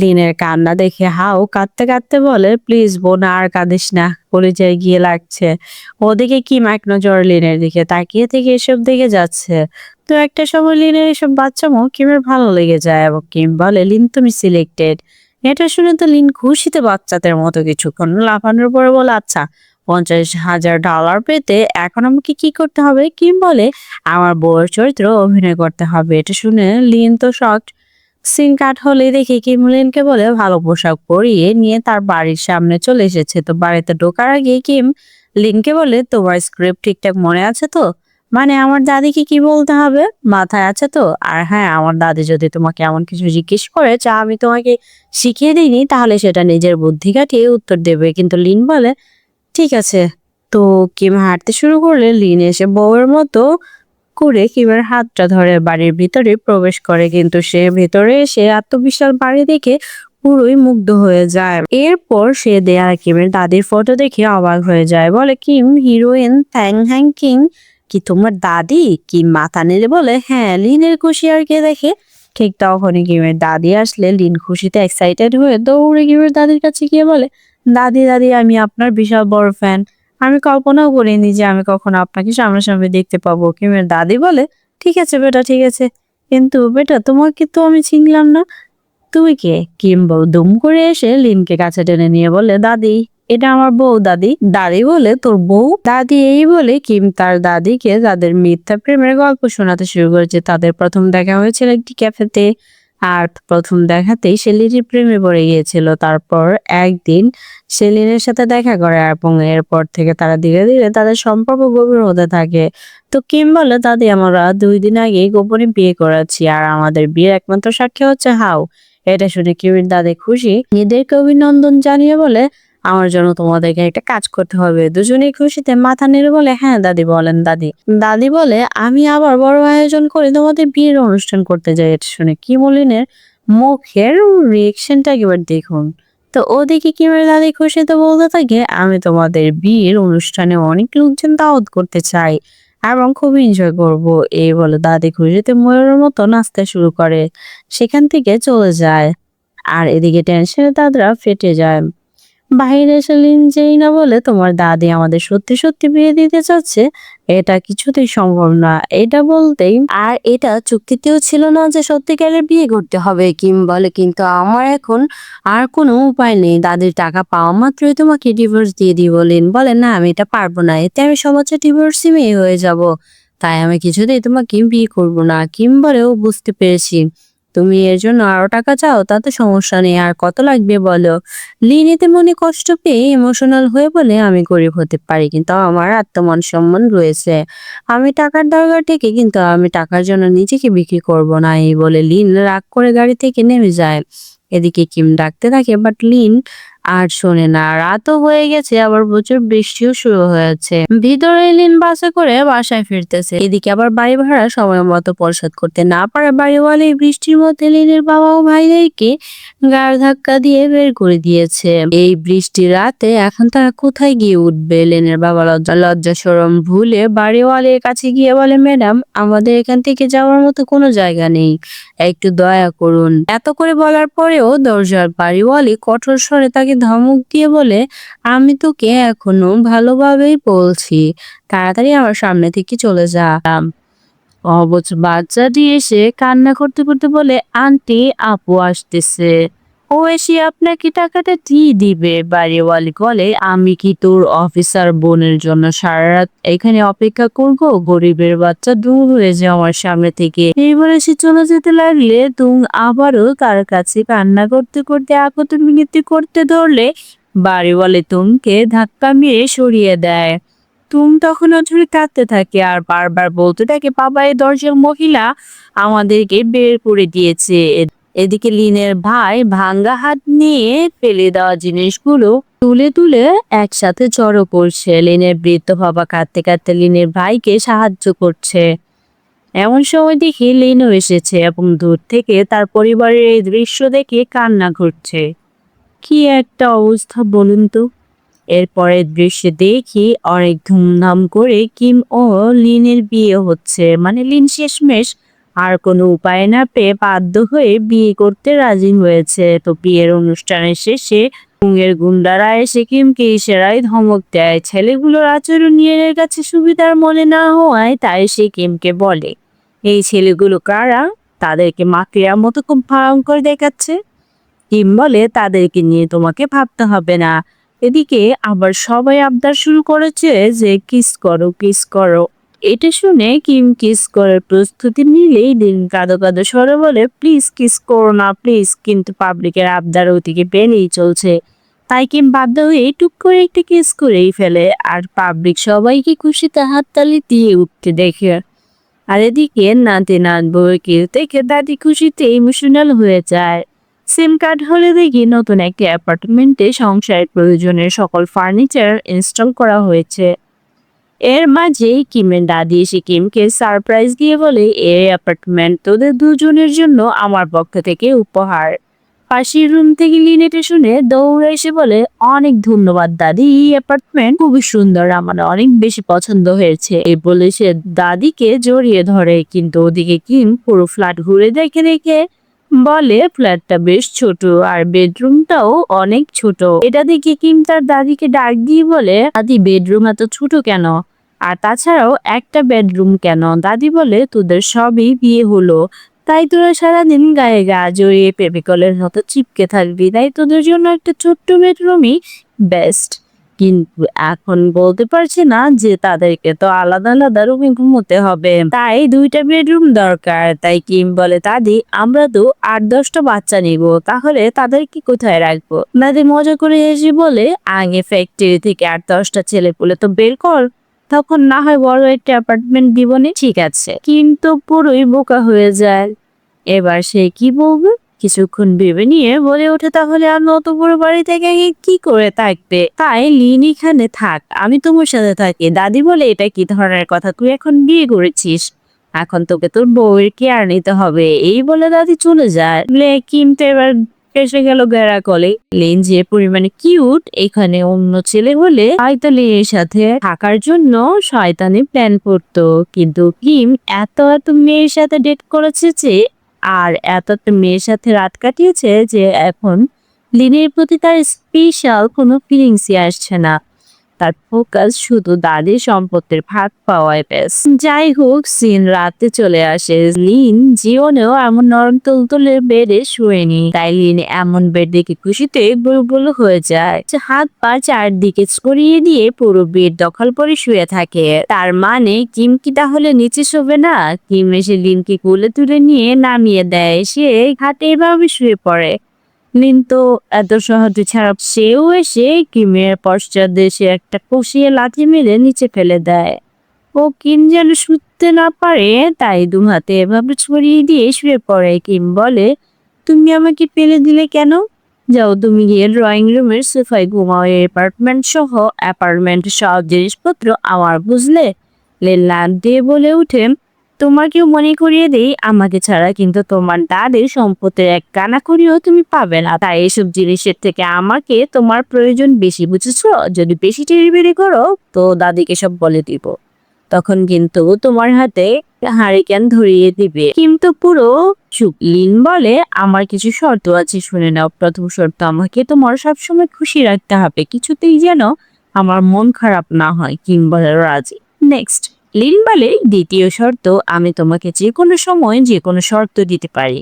A: লিনের কান্না দেখে হাও কাঁদতে কাঁদতে বলে প্লিজ বোন আর কাঁদিস না, কলিজায় গিয়ে লাগছে। ওদিকে কিম এক নজর লিনের দিকে তাকিয়ে থেকে এসব দিকে যাচ্ছে। তো একটা সময় লিনের এসব বাচ্চামো কিমের ভালো লেগে যায় এবং কিম বলে লিন তুমি সিলেক্টেড। এটা শুনে তো লিন খুশিতে বাচ্চাদের মতো কিছুক্ষণ লাফানোর পরে বলে আচ্ছা $50,000 পেতে এখন আমাকে কি করতে হবে? কিম বলে, আমার বউয়ের চরিত্র অভিনয় করতে হবে। এটা শুনে লিন তো শকড। সিন কাট হলে দেখি কিম লিনকে বলে ভালো পোশাক পরিয়ে নিয়ে তার বাড়ির সামনে চলে এসেছে। তো বাড়িতে ঢোকার আগে কিম লিনকে বলে, তোমার স্ক্রিপ্ট ঠিকঠাক মনে আছে তো? মানে আমার দাদিকে কি বলতে হবে মাথায় আছে তো? আর হ্যাঁ, আমার দাদি যদি তোমাকে এমন কিছু জিজ্ঞেস করে যা আমি তোমাকে শিখিয়ে দিইনি, তাহলে সেটা নিজের বুদ্ধি কাটিয়ে উত্তর দেবে। কিন্তু লিন বলে, ঠিক আছে। তো কিম হাঁটতে শুরু করলে লিন এসে বউয়ের মতো করে কিমের হাতটা ধরে বাড়ির ভিতরে প্রবেশ করে। কিন্তু সে ভেতরে এসে আত্মবিশ্বাস বাড়ি দেখে পুরোই মুগ্ধ হয়ে যায়। এরপর সে দেয়ালে কিমের দাদির ফটো দেখে অবাক হয়ে যায়। বলে, কিম হিরোইন থ্যাং হ্যাং কিং কি তোমার দাদি? কিম মাথা নেড়ে বলে, হ্যাঁ। লিনের খুশি আর কে দেখে। ঠিক তখনই কিমের দাদি আসলে লিন খুশিতে এক্সাইটেড হয়ে দৌড়ে কিমের দাদির কাছে গিয়ে বলে, দাদি দাদি আমি আপনার বিশাল বড় ফ্যান। আমি কল্পনাও করিনি যে আমি কখনো আপনাকে সামনাসামনি দেখতে পাবো। কিমের দাদি বলে, ঠিক আছে বেটা, ঠিক আছে, কিন্তু বেটা তোমাকে তো আমি চিনলাম না, তুমি কে? কিম দুম করে এসে লিনকে কাছে টেনে নিয়ে বলে, দাদি এটা আমার বউ। দাদি দাদি বলে, তোর বউ? দাদি এই বলে কিম তার দাদিকে তাদের মিথ্যা প্রেমের গল্প শোনাতে শুরু করেছে। তাদের প্রথম দেখা হয়েছিল একটি ক্যাফেতে, আর প্রথম দেখাতেই সে লিনের প্রেমে পড়ে গিয়েছিল। তারপর একদিন সে লিনের সাথে দেখা করে এবং এরপর থেকে তারা ধীরে ধীরে তাদের সম্পর্ক গভীর হতে থাকে। তো কিম বলে, দাদি আমরা 2 দিন আগে গোপনে বিয়ে করেছি, আর আমাদের বিয়ের একমাত্র সাক্ষী হচ্ছে হাউ। এটা শুনে কিমের দাদি খুশি এদেরকে অভিনন্দন জানিয়ে বলে, আমার জন্য তোমাদেরকে একটা কাজ করতে হবে। দুজনেই খুশিতে মাথা নেড়ে বলে, হ্যাঁ দাদি বলেন। দাদি দাদি বলে, আমি আবার বড় আয়োজন করে তোমাদের বিয়ের অনুষ্ঠান করতে যাই। এটা শুনে কিম ও লিনের মুখের রিয়েকশনটা একবার দেখুন। তো ওদিকে কিমের দাদি খুশিতে বলতে থাকে, আমি তোমাদের বিয়ের অনুষ্ঠানে অনেক লোকজন দাওয়াত করতে চাই এবং খুব এনজয় করব। এই বলে দাদি খুশিতে ময়ূরের মতো নাচতে শুরু করে, সেখান থেকে চলে যায়। আর এদিকে টেনশনে দাদরা ফেটে যায়। বাহিরে এসে লিন যেই না বলে, তোমার দাদি আমাদের সত্যি সত্যি বিয়ে দিতে চাচ্ছে, এটা কিছুতেই সম্ভব না। এটা বলতেই আর এটা চুক্তিতেও ছিল না যে সত্যিকারের বিয়ে করতে হবে। কিম বলে, কিন্তু আমার এখন আর কোনো উপায় নেই, দাদির টাকা পাওয়া মাত্রই তোমাকে ডিভোর্স দিয়ে দিব। লিন বলে, না আমি এটা পারবো না, এতে আমি সমাজে ডিভোর্সি মেয়ে হয়ে যাব, তাই আমি কিছুতেই তোমাকে বিয়ে করবো না। কিম বলেও, বুঝতে পেরেছি, তুমি এর জন্য আরো টাকা চাও, তাতে সমস্যা নেই, আর কত লাগবে বলো। লিন এতে মনে কষ্ট পেয়ে ইমোশনাল হয়ে বলে, আমি গরিব হতে পারি কিন্তু আমার আত্মমান সম্মান রয়েছে, আমি টাকার দরকার থেকে, কিন্তু আমি টাকার জন্য নিজেকে বিক্রি করব না। এই বলে লিন রাগ করে গাড়ি থেকে নেমে যায়। এদিকে কিম ডাকতে থাকে, বাট লিন আর শোনে না। রাতও হয়ে গেছে, আবার প্রচুর বৃষ্টিও শুরু হয়েছে। ভিতরে লিন বাসে করে বাসায় ফিরতেছে। এদিকে আবার বাড়ি ভাড়া সময় মতো পরিশোধ করতে না পারে বাড়িওয়ালা বৃষ্টির মধ্যে লিনের বাবা ও ভাইদেরকে গাড় ধাক্কা দিয়ে বের করে দিয়েছে। এই বৃষ্টির রাতে এখন তারা কোথায় গিয়ে উঠবে? লিনের বাবা লজ্জা শরম ভুলে বাড়িওয়ালের কাছে গিয়ে বলে, ম্যাডাম আমাদের এখান থেকে যাওয়ার মতো কোনো জায়গা নেই, একটু দয়া করুন। এত করে বলার পরেও দরজার বাড়িওয়ালি কঠোর স্বরে তাকে ধমক দিয়ে বলে, আমি তোকে এখনো ভালোভাবেই বলছি, তাড়াতাড়ি আমার সামনে থেকে চলে যা। অবুঝ বাচ্চাটি এসে কান্না করতে করতে বলে, আন্টি আপু আসতেছে, ও এসে আপনাকে টাকাটা দিয়ে দিবে। বাড়িওয়ালি বলে, আমি কি তোর অফিসার বোনের জন্য সারা রাত এখানে অপেক্ষা করব? গরিবের বাচ্চা, দূর হয়ে যায় আমার সামনে থেকে। এই বলে সে চলে যেতে লাগলে তুম আবারও তার কাছে কান্না করতে করতে আকত মিনতি করতে ধরলে বাড়িওয়ালি তুমকে ধাক্কা মেরে সরিয়ে দেয়। তুম তখন অঝরে কাঁদতে থাকে আর বারবার বলতে থাকে, বাবা এই দরজার মহিলা আমাদেরকে বের করে দিয়েছে। এদিকে লিনের ভাই ভাঙ্গা হাত নিয়ে ফেলে দেওয়া জিনিসগুলো তুলে তুলে একসাথে জড়ো করছে। লিনের বৃদ্ধ বাবা কাঁদতে কাঁদতে লিনের ভাইকে সাহায্য করছে। এমন সময় দেখি লিনও এসেছে এবং দূর থেকে তার পরিবারের এই দৃশ্য দেখে কান্না করছে। কি একটা অবস্থা বলুন তো। এরপরের দৃশ্যে দেখি অনেক ধুমধাম করে কিম ও লিনের বিয়ে হচ্ছে। মানে লিন শেষমেশ আর কোনো উপায় না পেয়ে বাধ্য হয়ে বিয়ে করতে রাজি হয়েছে। তো বিয়ের অনুষ্ঠানের শেষে এর গুন্ডারা এসে কিমকে ইশারায় ধমক দেয়। ছেলেগুলোর আচরণ নিয়ের কাছে সুবিধার মনে না হওয়ায় তাই সে কিমকে বলে, এই ছেলেগুলো কারা? তাদেরকে মাফিয়ার মতো খুব ভয়ঙ্কর দেখাচ্ছে। কিম বলে, তাদেরকে নিয়ে তোমাকে ভাবতে হবে না, এদিকে আবার সবাই আবদার শুরু করেছে যে কিস করো কিস করো। এটা শুনে কিম কিস করার প্রস্তুতি নিলেই লিন কাঁদো কাঁদো স্বরে বলে প্লিজ কিস করো না প্লিজ, কিন্তু পাবলিকের আবদার ওদিকে বেড়েই চলছে। তাই কিম বাধ্য হয়ে টুক করে একটা কিস করেই ফেলে, আর পাবলিক সবাইকে খুশিতে হাততালি দিয়ে উঠতে দেখে। আর এদিকে নাতি নাতবউকে দেখে দাদি খুশিতে ইমোশনাল হয়ে যায়। সিম কার্ড হলে দেখি নতুন একটি অ্যাপার্টমেন্টে সংসারের প্রয়োজনের সকল ফার্নিচার ইনস্টল করা হয়েছে। এর মাঝেই কিমের দাদি এসে কিমকে সারপ্রাইজ দিয়ে বলে এই অ্যাপার্টমেন্ট তোদের দুজনের জন্য আমার পক্ষ থেকে উপহার। পাশের রুম থেকে লিন এটা শুনে দৌড়ে এসে বলে অনেক ধন্যবাদ দাদি, এই অ্যাপার্টমেন্ট খুবই সুন্দর, আমার অনেক বেশি পছন্দ হয়েছে। এই বলে সে দাদিকে জড়িয়ে ধরে, কিন্তু ওদিকে কিম পুরো ফ্ল্যাট ঘুরে দেখে দেখে বলে ফ্ল্যাটটা বেশ ছোট আর বেডরুমটাও অনেক ছোট। এটা দেখে কিম তার দাদিকে ডাক দিয়ে বলে দাদি বেডরুম এত ছোট কেন, আর তাছাড়াও একটা বেডরুম কেন? দাদি বলে তোদের সবই বিয়ে হলো, তাই তোরা সারাদিন গায়ে গা জড়িয়ে পেপিকলের মতো চিপকে থাকবি, তাই তোদের জন্য একটা ছোট্ট বেডরুমই বেস্ট। কিন্তু এখন বলতে পারছি না যে তাদেরকে তো আলাদা আলাদা রুমে ঘুমোতে হবে, তাই দুইটা বেডরুম দরকার। তাই কিম বলে দাদি আমরা তো 8-10টা বাচ্চা নিব, তাহলে তাদেরকে কোথায় রাখবো? দাদি মজা করে হেসে বলে আগে ফ্যাক্টরি থেকে 8-10টা ছেলে পুলে তো বের কর, তখন না হয় বড় একটা অ্যাপার্টমেন্ট দিবনে। ঠিক আছে, কিন্তু পুরোই বোকা হয়ে যায়। এবার সে কি বলবে? কিছুক্ষণ ভেবে নিয়ে বলে ওঠে তাহলে আমি অত বড় বাড়ি থেকে কি করে থাকবে, তাই লিন এখানে থাক, আমি তোমার সাথে থাকি। দাদি বলে এটা কি ধরনের কথা, তুই এখন বিয়ে করেছিস, এখন তোকে তোর বউয়ের কেয়ার নিতে হবে। এই বলে দাদি চলে যায়। কিন্তু এবার এসে গেল গেরা কলে। লিন যে পরিমাণে কিউট, এখানে অন্য ছেলে হলে হয়তো লিনের সাথে থাকার জন্য শয়তানি প্ল্যান করতো, কিন্তু কিম এত এত মেয়ের সাথে ডেট করেছে যে আর এত একটা মেয়ের সাথে রাত কাটিয়েছে যে এখন লিনের প্রতি তার স্পেশাল কোনো ফিলিংসই আসছে না। তার ফোকাস শুধু দাদির সম্পত্তির ভাগ পাওয়ায় ব্যাস। যাই হোক, সিন রাতে চলে আসে। লিন জীবনেও এমন নরম তুলতুলে বেডে শুয়েনি, তাই লিন এমন বেড দেখে খুশিতে বুলবুল হয়ে যায়। হাত পা চারদিকে ছড়িয়ে দিয়ে পুরো বেড দখল করে শুয়ে থাকে। তার মানে কিম কি তাহলে নিচে শোবে না? কিম এসে লিনকে কোলে তুলে নিয়ে নামিয়ে দেয়, সে খাটে এভাবে শুয়ে পড়ে। লিন তো এত সহজে ছাড়া, সেও এসে কিমের পশ্চাৎ সে একটা কষিয়ে লাথি মেরে নিচে ফেলে দেয়। ও কিম যেন শুতে না পারে তাই দু হাতে এভাবে ছড়িয়ে দিয়ে শুয়ে পড়ে। কিম বলে তুমি আমাকে ফেলে দিলে কেন? যাও তুমি গিয়ে ড্রয়িং রুমের সোফায় ঘুমাও, অ্যাপার্টমেন্ট সব জিনিসপত্র আমার, বুঝলে? লিন লাফ দিয়ে বলে উঠে তোমাকেও মনে করিয়ে দেই আমাকে ছাড়া কিন্তু তোমার দাদির সম্পত্তির এক কানাকড়িও তুমি পাবে না, তাই এসব জিনিসের থেকে আমাকে তোমার প্রয়োজন বেশি, বুঝেছো? যদি বেশি টেরিবেরি করো তো দাদিকে সব বলে দিব, তখন কিন্তু তোমার হাতে হারিকেন ধরিয়ে দিবে। কিন্তু পুরো চুপ। লিন বলে আমার কিছু শর্ত আছে, শুনে নাও। প্রথম শর্ত, আমাকে তোমার সবসময় খুশি রাখতে হবে, কিছুতেই যেন আমার মন খারাপ না হয়। কিম বলে রাজি। নেক্সট, লিন বলে দ্বিতীয় শর্ত, আমি তোমাকে যে কোনো সময় যে কোনো শর্ত দিতে পারি,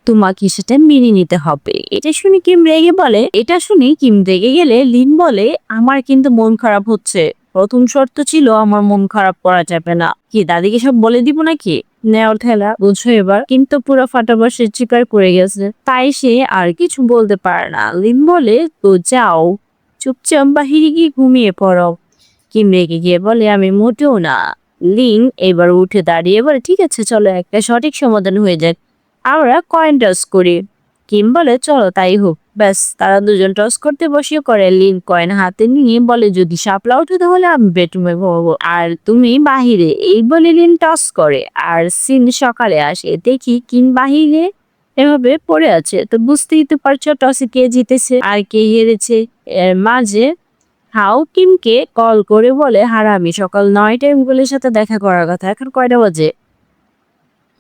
A: তোমাকে সেটা মেনে নিতে হবে। এটা শুনে কিম রেগে গেলে লিন বলে আমার কিন্তু মন খারাপ হচ্ছে, প্রথম শর্ত ছিল আমার মন খারাপ করা যাবে না। কি দাদিকে সব বলে দিব নাকি? নেওয়ার ঠেলা, বুঝো এবার? কিন্তু পুরো ফাটাবার সে স্বীকার করে গেছে, তাই সে আর কিছু বলতে পারে না। লিন বলে তো যাও, চুপচাপ বাহিরে গিয়ে ঘুমিয়ে পড়ো। কিম রেগে গিয়ে বলে আমি মোটেও না। লিন এবার উঠে দাঁড়িয়ে বলে ঠিক আছে চলো, একটা সঠিক সমাধান হয়ে যাক, আমরা কয়েন টস করি। কিম বলে চলো তাই হোক। ব্যাস, তারা দুজন টস করতে বসিয়ে করে। লিন কয়েন হাতে নিয়ে বলে যদি শাপলা ওঠে তাহলে আমি বেডরুমে ঘুমাবো আর তুমি বাহিরে। এই বলে লিন টস করে, আর সিন সকালে আসে, দেখি কিম বাহিরে এভাবে পড়ে আছে। তো বুঝতেই তো পারছো টসে কে জিতেছে আর কে হেরেছে। এর মাঝে হাউ কিমকে কল করে বলে হারামি সকাল 9টায় মুঘলের সাথে দেখা করার কথা, এখন কয়টা বাজে?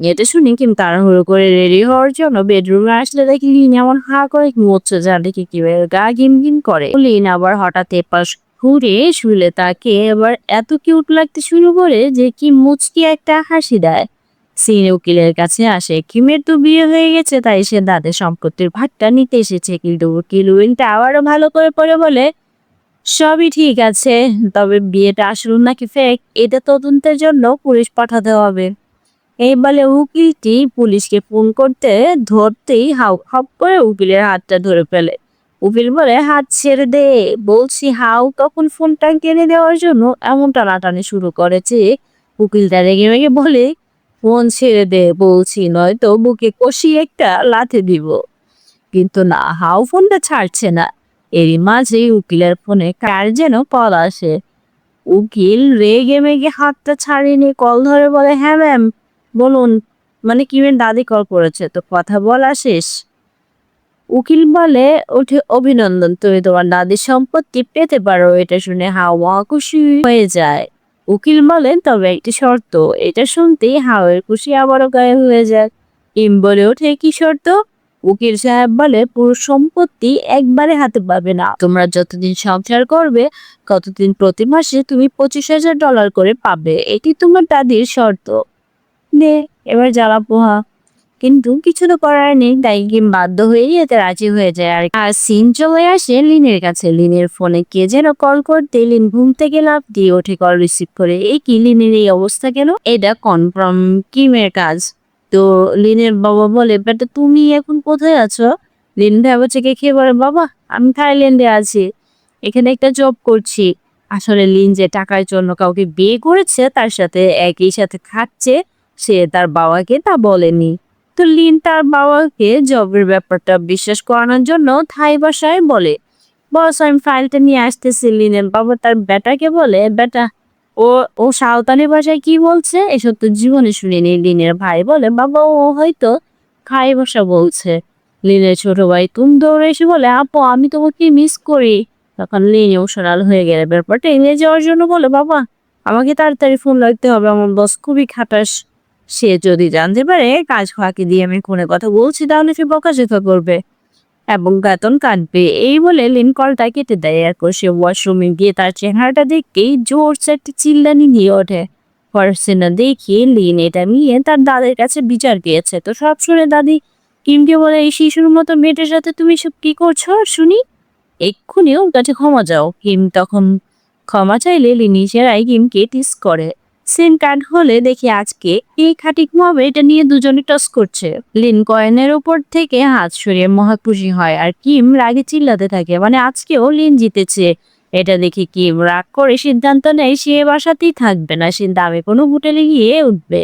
A: এটা শুনি কিম তাড়াহুড়ো করে রেডি হওয়ার জন্য বেডরুমে আসলে দেখি লিন এমন হা করে ঘুমোচ্ছে, যা দেখি কি গা ঘিম ঘিম করে। লিন আবার হঠাৎ এপাশ ঘুরে শুলে তাকে এবার এত কিউট লাগতে শুরু করে যে কি মুচকি একটা হাসি দেয়। সিন উকিলের কাছে আসে, কিমের তো বিয়ে হয়ে গেছে তাই সে দাদের সম্পত্তির ভাগটা নিতে এসেছে, কিন্তু উকিল উইলটা আবারও ভালো করে পড়ে বলে সবই ঠিক আছে, তবে বিয়েটা আসল নাকি ফেক এটা তদন্তের জন্য পুলিশ পাঠাতে হবে। এই বলে উকিলটি পুলিশকে ফোন করতে ধরতেই হাউ হপ করে উকিলের হাতটা ধরে ফেলে। উকিল বলে, হাত ছেড়ে দে বলছি। হাউ তখন ফোনটা কেড়ে দেওয়ার জন্য এমন টানাটানি শুরু করেছে, উকিলটা রেগে মেগে বলে, ফোন ছেড়ে দে বলছি, নয়তো বুকে কষিয়ে একটা লাথি দিব। কিন্তু না, হাউ ফোনটা ছাড়ছে না। এরই মাঝেই উকিলের ফোনে কার যেন কল আসে। উকিল রেগে মেগে হাতটা ছাড়িয়ে নিয়ে কল ধরে বলে, হ্যাঁ ম্যাম বলুন, মানে কিমের দাদি কল করেছে, তো কথা বলা শেষ। উকিল বলে ওঠে, অভিনন্দন, তুমি তোমার দাদির সম্পত্তি পেতে পারো। এটা শুনে হাওয়া খুশি হয়ে যায়। উকিল বলেন, তবে একটি শর্ত। এটা শুনতেই হাওয়ের খুশি আবারও গায়ে হয়ে যায়। কিম বলে ওঠে, কি শর্ত? উকিল সাহেব বলে, পুরো সম্পত্তি একবারে হাতে পাবে না, তোমরা যতদিন সংসার করবে ততদিন প্রতি মাসে তুমি $25,000 করে পাবে, এটি তোমার দাদির শর্ত। নে এবার জ্বালা পোহা। কিন্তু কিছু তো করার নেই, তাই কিম বাধ্য হয়েই এতে রাজি হয়ে যায়। আর সিন চলে আসে লিনের কাছে। লিনের ফোনে কে যেন কল করতে লিন ঘুম থেকে লাফ দিয়ে ওঠে, কল রিসিভ করে। এই কি, লিনের এই অবস্থা কেন? এটা কনফার্ম কিমের কাজ। তো লিনের বাবা বলে, বেটা তুমি এখন কোথায় আছো? লিন ভেবে চেকে খেয়ে বলে, বাবা আমি থাইল্যান্ডে আছি, এখানে একটা জব করছি। আসলে লিন যে টাকার জন্য কাউকে বিয়ে করেছে তার সাথে একই সাথে খাচ্ছে, সে তার বাবাকে তা বলেনি। তো লিন তার বাবাকে জবের ব্যাপারটা বিশ্বাস করানোর জন্য থাই ভাষায় বলে, বস আমি ফাইলটা নিয়ে আসতেছি। লিনের বাবা তার বেটাকে বলে, বেটা ও ও সাঁওতালি ভাষায় কি বলছে এসব তো জীবনে শুনিনি। লিনের ভাই বলে, বাবা ও হয়তো থাই ভাষা বলছে। লিনের ছোট ভাই তুম দৌড়ে এসে বলে, আপু আমি তোমাকে মিস করি। তখন লিন ইমোশনাল হয়ে গেলে ব্যাপারটা এড়িয়ে যাওয়ার জন্য বলে, বাবা আমাকে তাড়াতাড়ি ফোন লাগতে হবে, আমার বস খুবই খাটাস। সে যদি জানতে পারে কাজ ফাঁকি দিয়ে আমি ফোনে কথা বলছি তাহলে সে বকাঝকা করবে এবং বেতন কাটবে। এই বলে লিন কলটা কেটে দেয়। এরপর সে ওয়াশরুমে গিয়ে তার চেহারাটা দেখেই জোরসে একটা চিল্লানি দিয়ে ওঠে। ফার্সিনা দেখি লিন এটা নিয়ে তার দাদের কাছে বিচার দিয়েছে। তো সব শুনে দাদি কিমকে বলে, এই শিশুর মতো মেয়েটার সাথে তুমি সব কি করছো শুনি, এক্ষুনি ওর কাছে ক্ষমা চাও। কিম তখন ক্ষমা চাইলে লিন নিজেরাই কিমকে টিস করে। সিন কাট হলে দেখি আজকে এই খাটি ঘুমাবে এটা নিয়ে দুজনে টস করছে। লিন কয়েনের উপর থেকে হাত সরিয়ে মহা খুশি হয় আর কিম রাগে চিল্লাতে থাকে, মানে আজকেও লিন জিতেছে। এটা দেখে কিম রাগ করে সিদ্ধান্ত নেয় সে বাসাতেই থাকবে না, সে দামে কোনো হোটেলে গিয়ে উঠবে।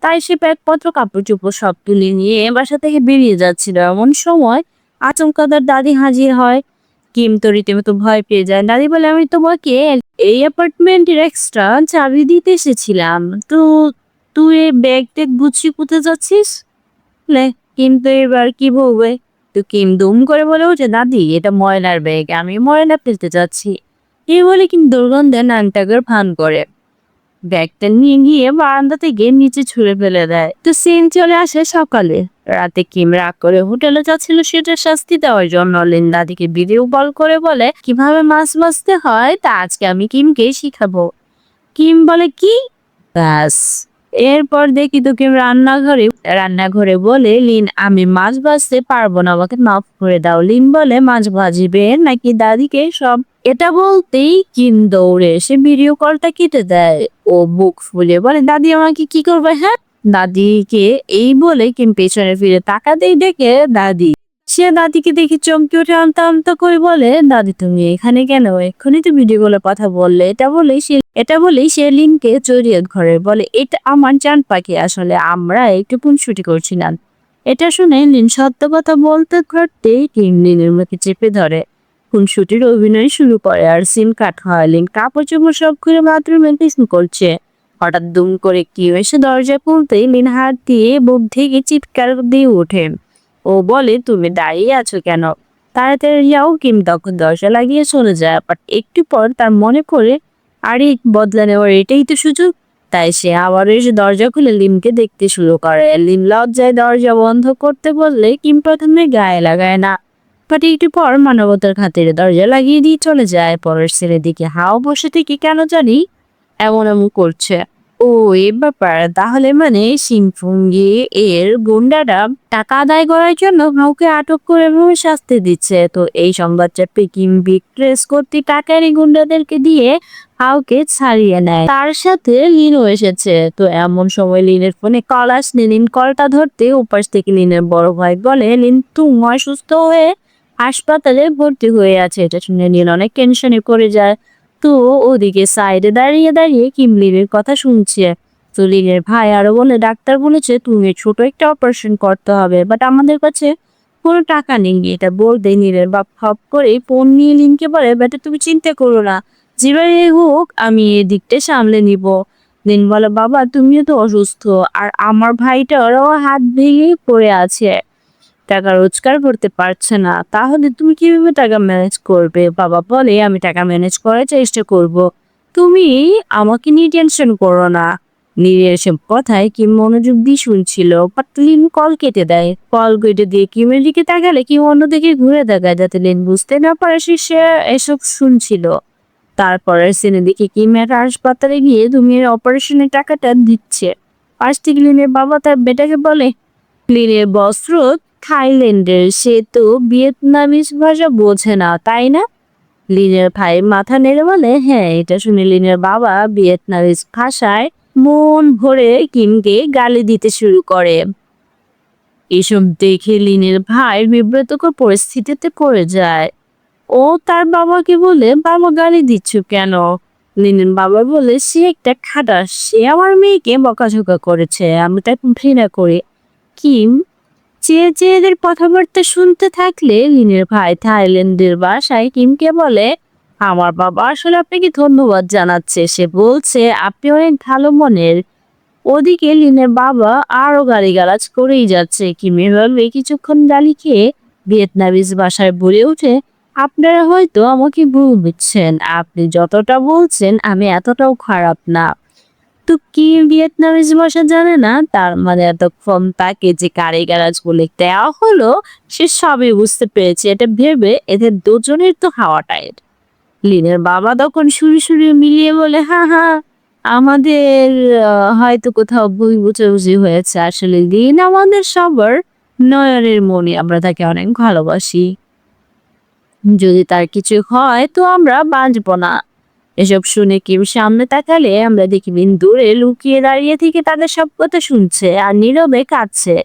A: তাই সে ব্যাগপত্র কাপড় চোপড় সব তুলে নিয়ে বাসা থেকে বেরিয়ে যাচ্ছিল। এমন সময় আচমকা তার দাদি হাজির হয়। কিম তো রীতিমতো ভয় পেয়ে যায়। দাদি বলে, আমি তোমাকে এই অ্যাপার্টমেন্টের এক্সট্রা চাবি দিতে এসেছিলাম, তো তুই এই ব্যাগ ট্যাগ গুছিয়ে কোথায় যাচ্ছিস? লে কিন্তু এবার কি বলবে? তো কিম দুম করে বলে উঠে, দাদি এটা ময়লার ব্যাগ, আমি ময়লা ফেলতে যাচ্ছি। এই বলে কিম দুর্গন্ধে নানটাকের ভান করে ব্যাগটা নিয়ে গিয়ে বারান্দা থেকে নিচে ছুঁড়ে ফেলে দেয়। তো সিন চলে আসে সকালে। রাতে কিম রাগ করে হোটেলে যাচ্ছিল সেটা শাস্তি দেওয়ার জন্য। লিন দাদিকে ভিডিও কল করে বলে, কিভাবে মাছ ভাজতে হয় তা আজকে আমি কিমকে শিখাবো। কিম বলে, কি? ব্যাস এরপর দেখি তো কিম রান্নাঘরে বলে, লিন আমি মাছ ভাজতে পারবো না, আমাকে মাফ করে দাও। লিন বলে, মাছ ভাজিবে নাকি দাদিকে সব? এটা বলতেই কিম দৌড়ে এসে ভিডিও কলটা কেটে দেয়। ও বুক ফুলে বলে, দাদি আমাকে কি করবে? হ্যাঁ দাদিকে এই বলে কিম পেছনে ফিরে তাকাতেই দেখে দাদি। সে দাদিকে দেখে চমকে উঠে আমতা আমতা করে বলে, দাদি তুমি এখানে কেন? এক্ষুনি তো ভিডিও কলে কথা বললে। এটা বলেই সে লিনকে জড়িয়ে ধরে বলে, এটা আমার জান পাখি, আসলে আমরা একটু খুনসুটি করছিলাম। এটা শুনে লিন সত্য কথা বলতে করতেই কিম লিনের মুখে চেপে ধরে খুনসুটির অভিনয় শুরু করে। আর সিন কাট হয়। লিন কাপড় চোপড় সব খুলে বাথরুমে টিফিন করছে। হঠাৎ দুম করে কি এসে দরজা খুলতেই লিন হাত দিয়ে বুক থেকে চিৎকার দিয়ে ওঠে। ও বলে, তুমি দাঁড়িয়ে আছো কেন? তাড়াতাড়ি যাও। কিম তখন দরজা লাগিয়ে চলে যায়। বাট একটু পর তার মনে করে আরে বদলা নেওয়ার এটাই তো সুযোগ। তাই সে আবার এসে দরজা খুলে লিনকে দেখতে শুরু করে। লিন লজ্জায় দরজা বন্ধ করতে বললে কিম প্রথমে গায়ে লাগায় না, বাট একটু পর মানবতার খাতিরে দরজা লাগিয়ে দিয়ে চলে যায়। পরের ছেলের দিকে হাও বসে থেকে কেন জানি এমন এমন করছে। ও এ ব্যাপার, তাহলে মানে সিংফুঙ্গি এর গুন্ডারা টাকা আদায় করার জন্য কাউকে আটক করে এবং শাস্তি দিচ্ছে। তো এই সংবাদটা পেকিং বিগ ট্রেস কর্তৃক টাকারি গুন্ডাদেরকে দিয়ে কাউকে ছাড়িয়ে নেয়। তার সাথে লিনও এসেছে। তো এমন সময় লিনের ফোনে কল আসলে লিন কলটা ধরতে উপাস থেকে লিনের বড় ভাই বলে লিন তুমি অসুস্থ হয়ে হাসপাতালে ভর্তি হয়ে আছে। এটা শুনে লিন অনেক টেনশনে পড়ে যায়। তো ওদিকে সাইডে দাঁড়িয়ে দাঁড়িয়ে কিম লিনের কথা শুনছে। তো লিনের ভাই আরো বলে ডাক্তার বলেছে তুমি ছোট একটা অপারেশন করতে হবে, বাট আমাদের কাছে কোনো টাকা নেই। এটা বলতে নীলের বাপ হপ করে ফোন নিয়ে লিনকে বলে বেটা তুমি চিন্তা করো না, যেভাবে হোক আমি এই দিকটা সামলে নিব। লিন বলে বাবা তুমিও তো অসুস্থ, আর আমার ভাইটারও হাত ভেঙে পড়ে আছে, টাকা রোজগার করতে পারছে না, তাহলে তুমি কিভাবে টাকা ম্যানেজ করবে? বাবা বলে আমি টাকা ম্যানেজ করার চেষ্টা করব, তুমি আমাকে নিয়ে টেনশন করো না। নীরের সব কথায় কিম মনোযোগ দিয়ে শুনছিল, বাট লিন কল কেটে দেয়। কল কেটে দিয়ে কিমের দিকে তাকালে কিম অন্যদিকে ঘুরে তাকায় যাতে লিন বুঝতে না পারে সে এসব শুনছিল। তারপরের সিনে দেখি কিমের হাসপাতালে গিয়ে তুমি অপারেশনের টাকাটা দিচ্ছে। পাশ থেকে লিনের বাবা তার বেটাকে বলে লিনের বস্ত্র থাইল্যান্ডের, সে তো ভিয়েতনামিজ ভাষা বোঝে না তাই না? লিনের ভাই মাথা নেড়ে বলে হ্যাঁ। এটা শুনে লিনের বাবা ভিয়েতনামিজ ভাষায় মন ভরে কিমকে গালি দিতে শুরু করে। এসব দেখে লিনের ভাই বিব্রতকর পরিস্থিতিতে পড়ে যায়। ও তার বাবাকে বলে বাবা গালি দিচ্ছ কেন? লিনের বাবা বলে সে একটা খাটাস, সে আমার মেয়েকে বকাঝকা করেছে, আমি তাকে ঘৃণা করি। কিম চেয়ে চেয়ে এদের কথাবার্তা শুনতে থাকলে লিনের ভাই থাইল্যান্ডের বাসায় কিমকে বলে আমার বাবা আসলে আপনাকে ধন্যবাদ জানাচ্ছে, সে বলছে আপনি অনেক ভালো মনের। ওদিকে লিনের বাবা আরো গালিগালাজ করেই যাচ্ছে। কিমের ভাবে কিছুক্ষণ গালি খেয়ে ভিয়েতনামিজ ভাষায় বলে ওঠে আপনারা হয়তো আমাকে ভুল বুঝছেন, আপনি যতটা বলছেন আমি এতটাও খারাপ না। তো কি ভিয়েতনামিজ ভাষা জানে না, তার মানে এতক্ষণ তাকে যে গালিগালাজ বলে দেওয়া হলো সে সবই বুঝতে পেরেছে। এটা ভেবে এদের দুজনের তো হাওয়া টাইট। লিনের বাবা তখন সুরি সুরি মিলিয়ে বলে হ্যাঁ হ্যাঁ আমাদের হয়তো কোথাও ভুল বুঝাবুঝি হয়েছে, আসলে লিন আমাদের সবার নয়নের মনি, আমরা তাকে অনেক ভালোবাসি, যদি তার কিছু হয় তো আমরা বাঁচবো না। এসব শুনে কিম সামনে তাকালে আমরা দেখি লিন দূরে লুকিয়ে দাঁড়িয়ে থেকে তাদের সব কথা শুনছে আর নীরবে কাঁদছে।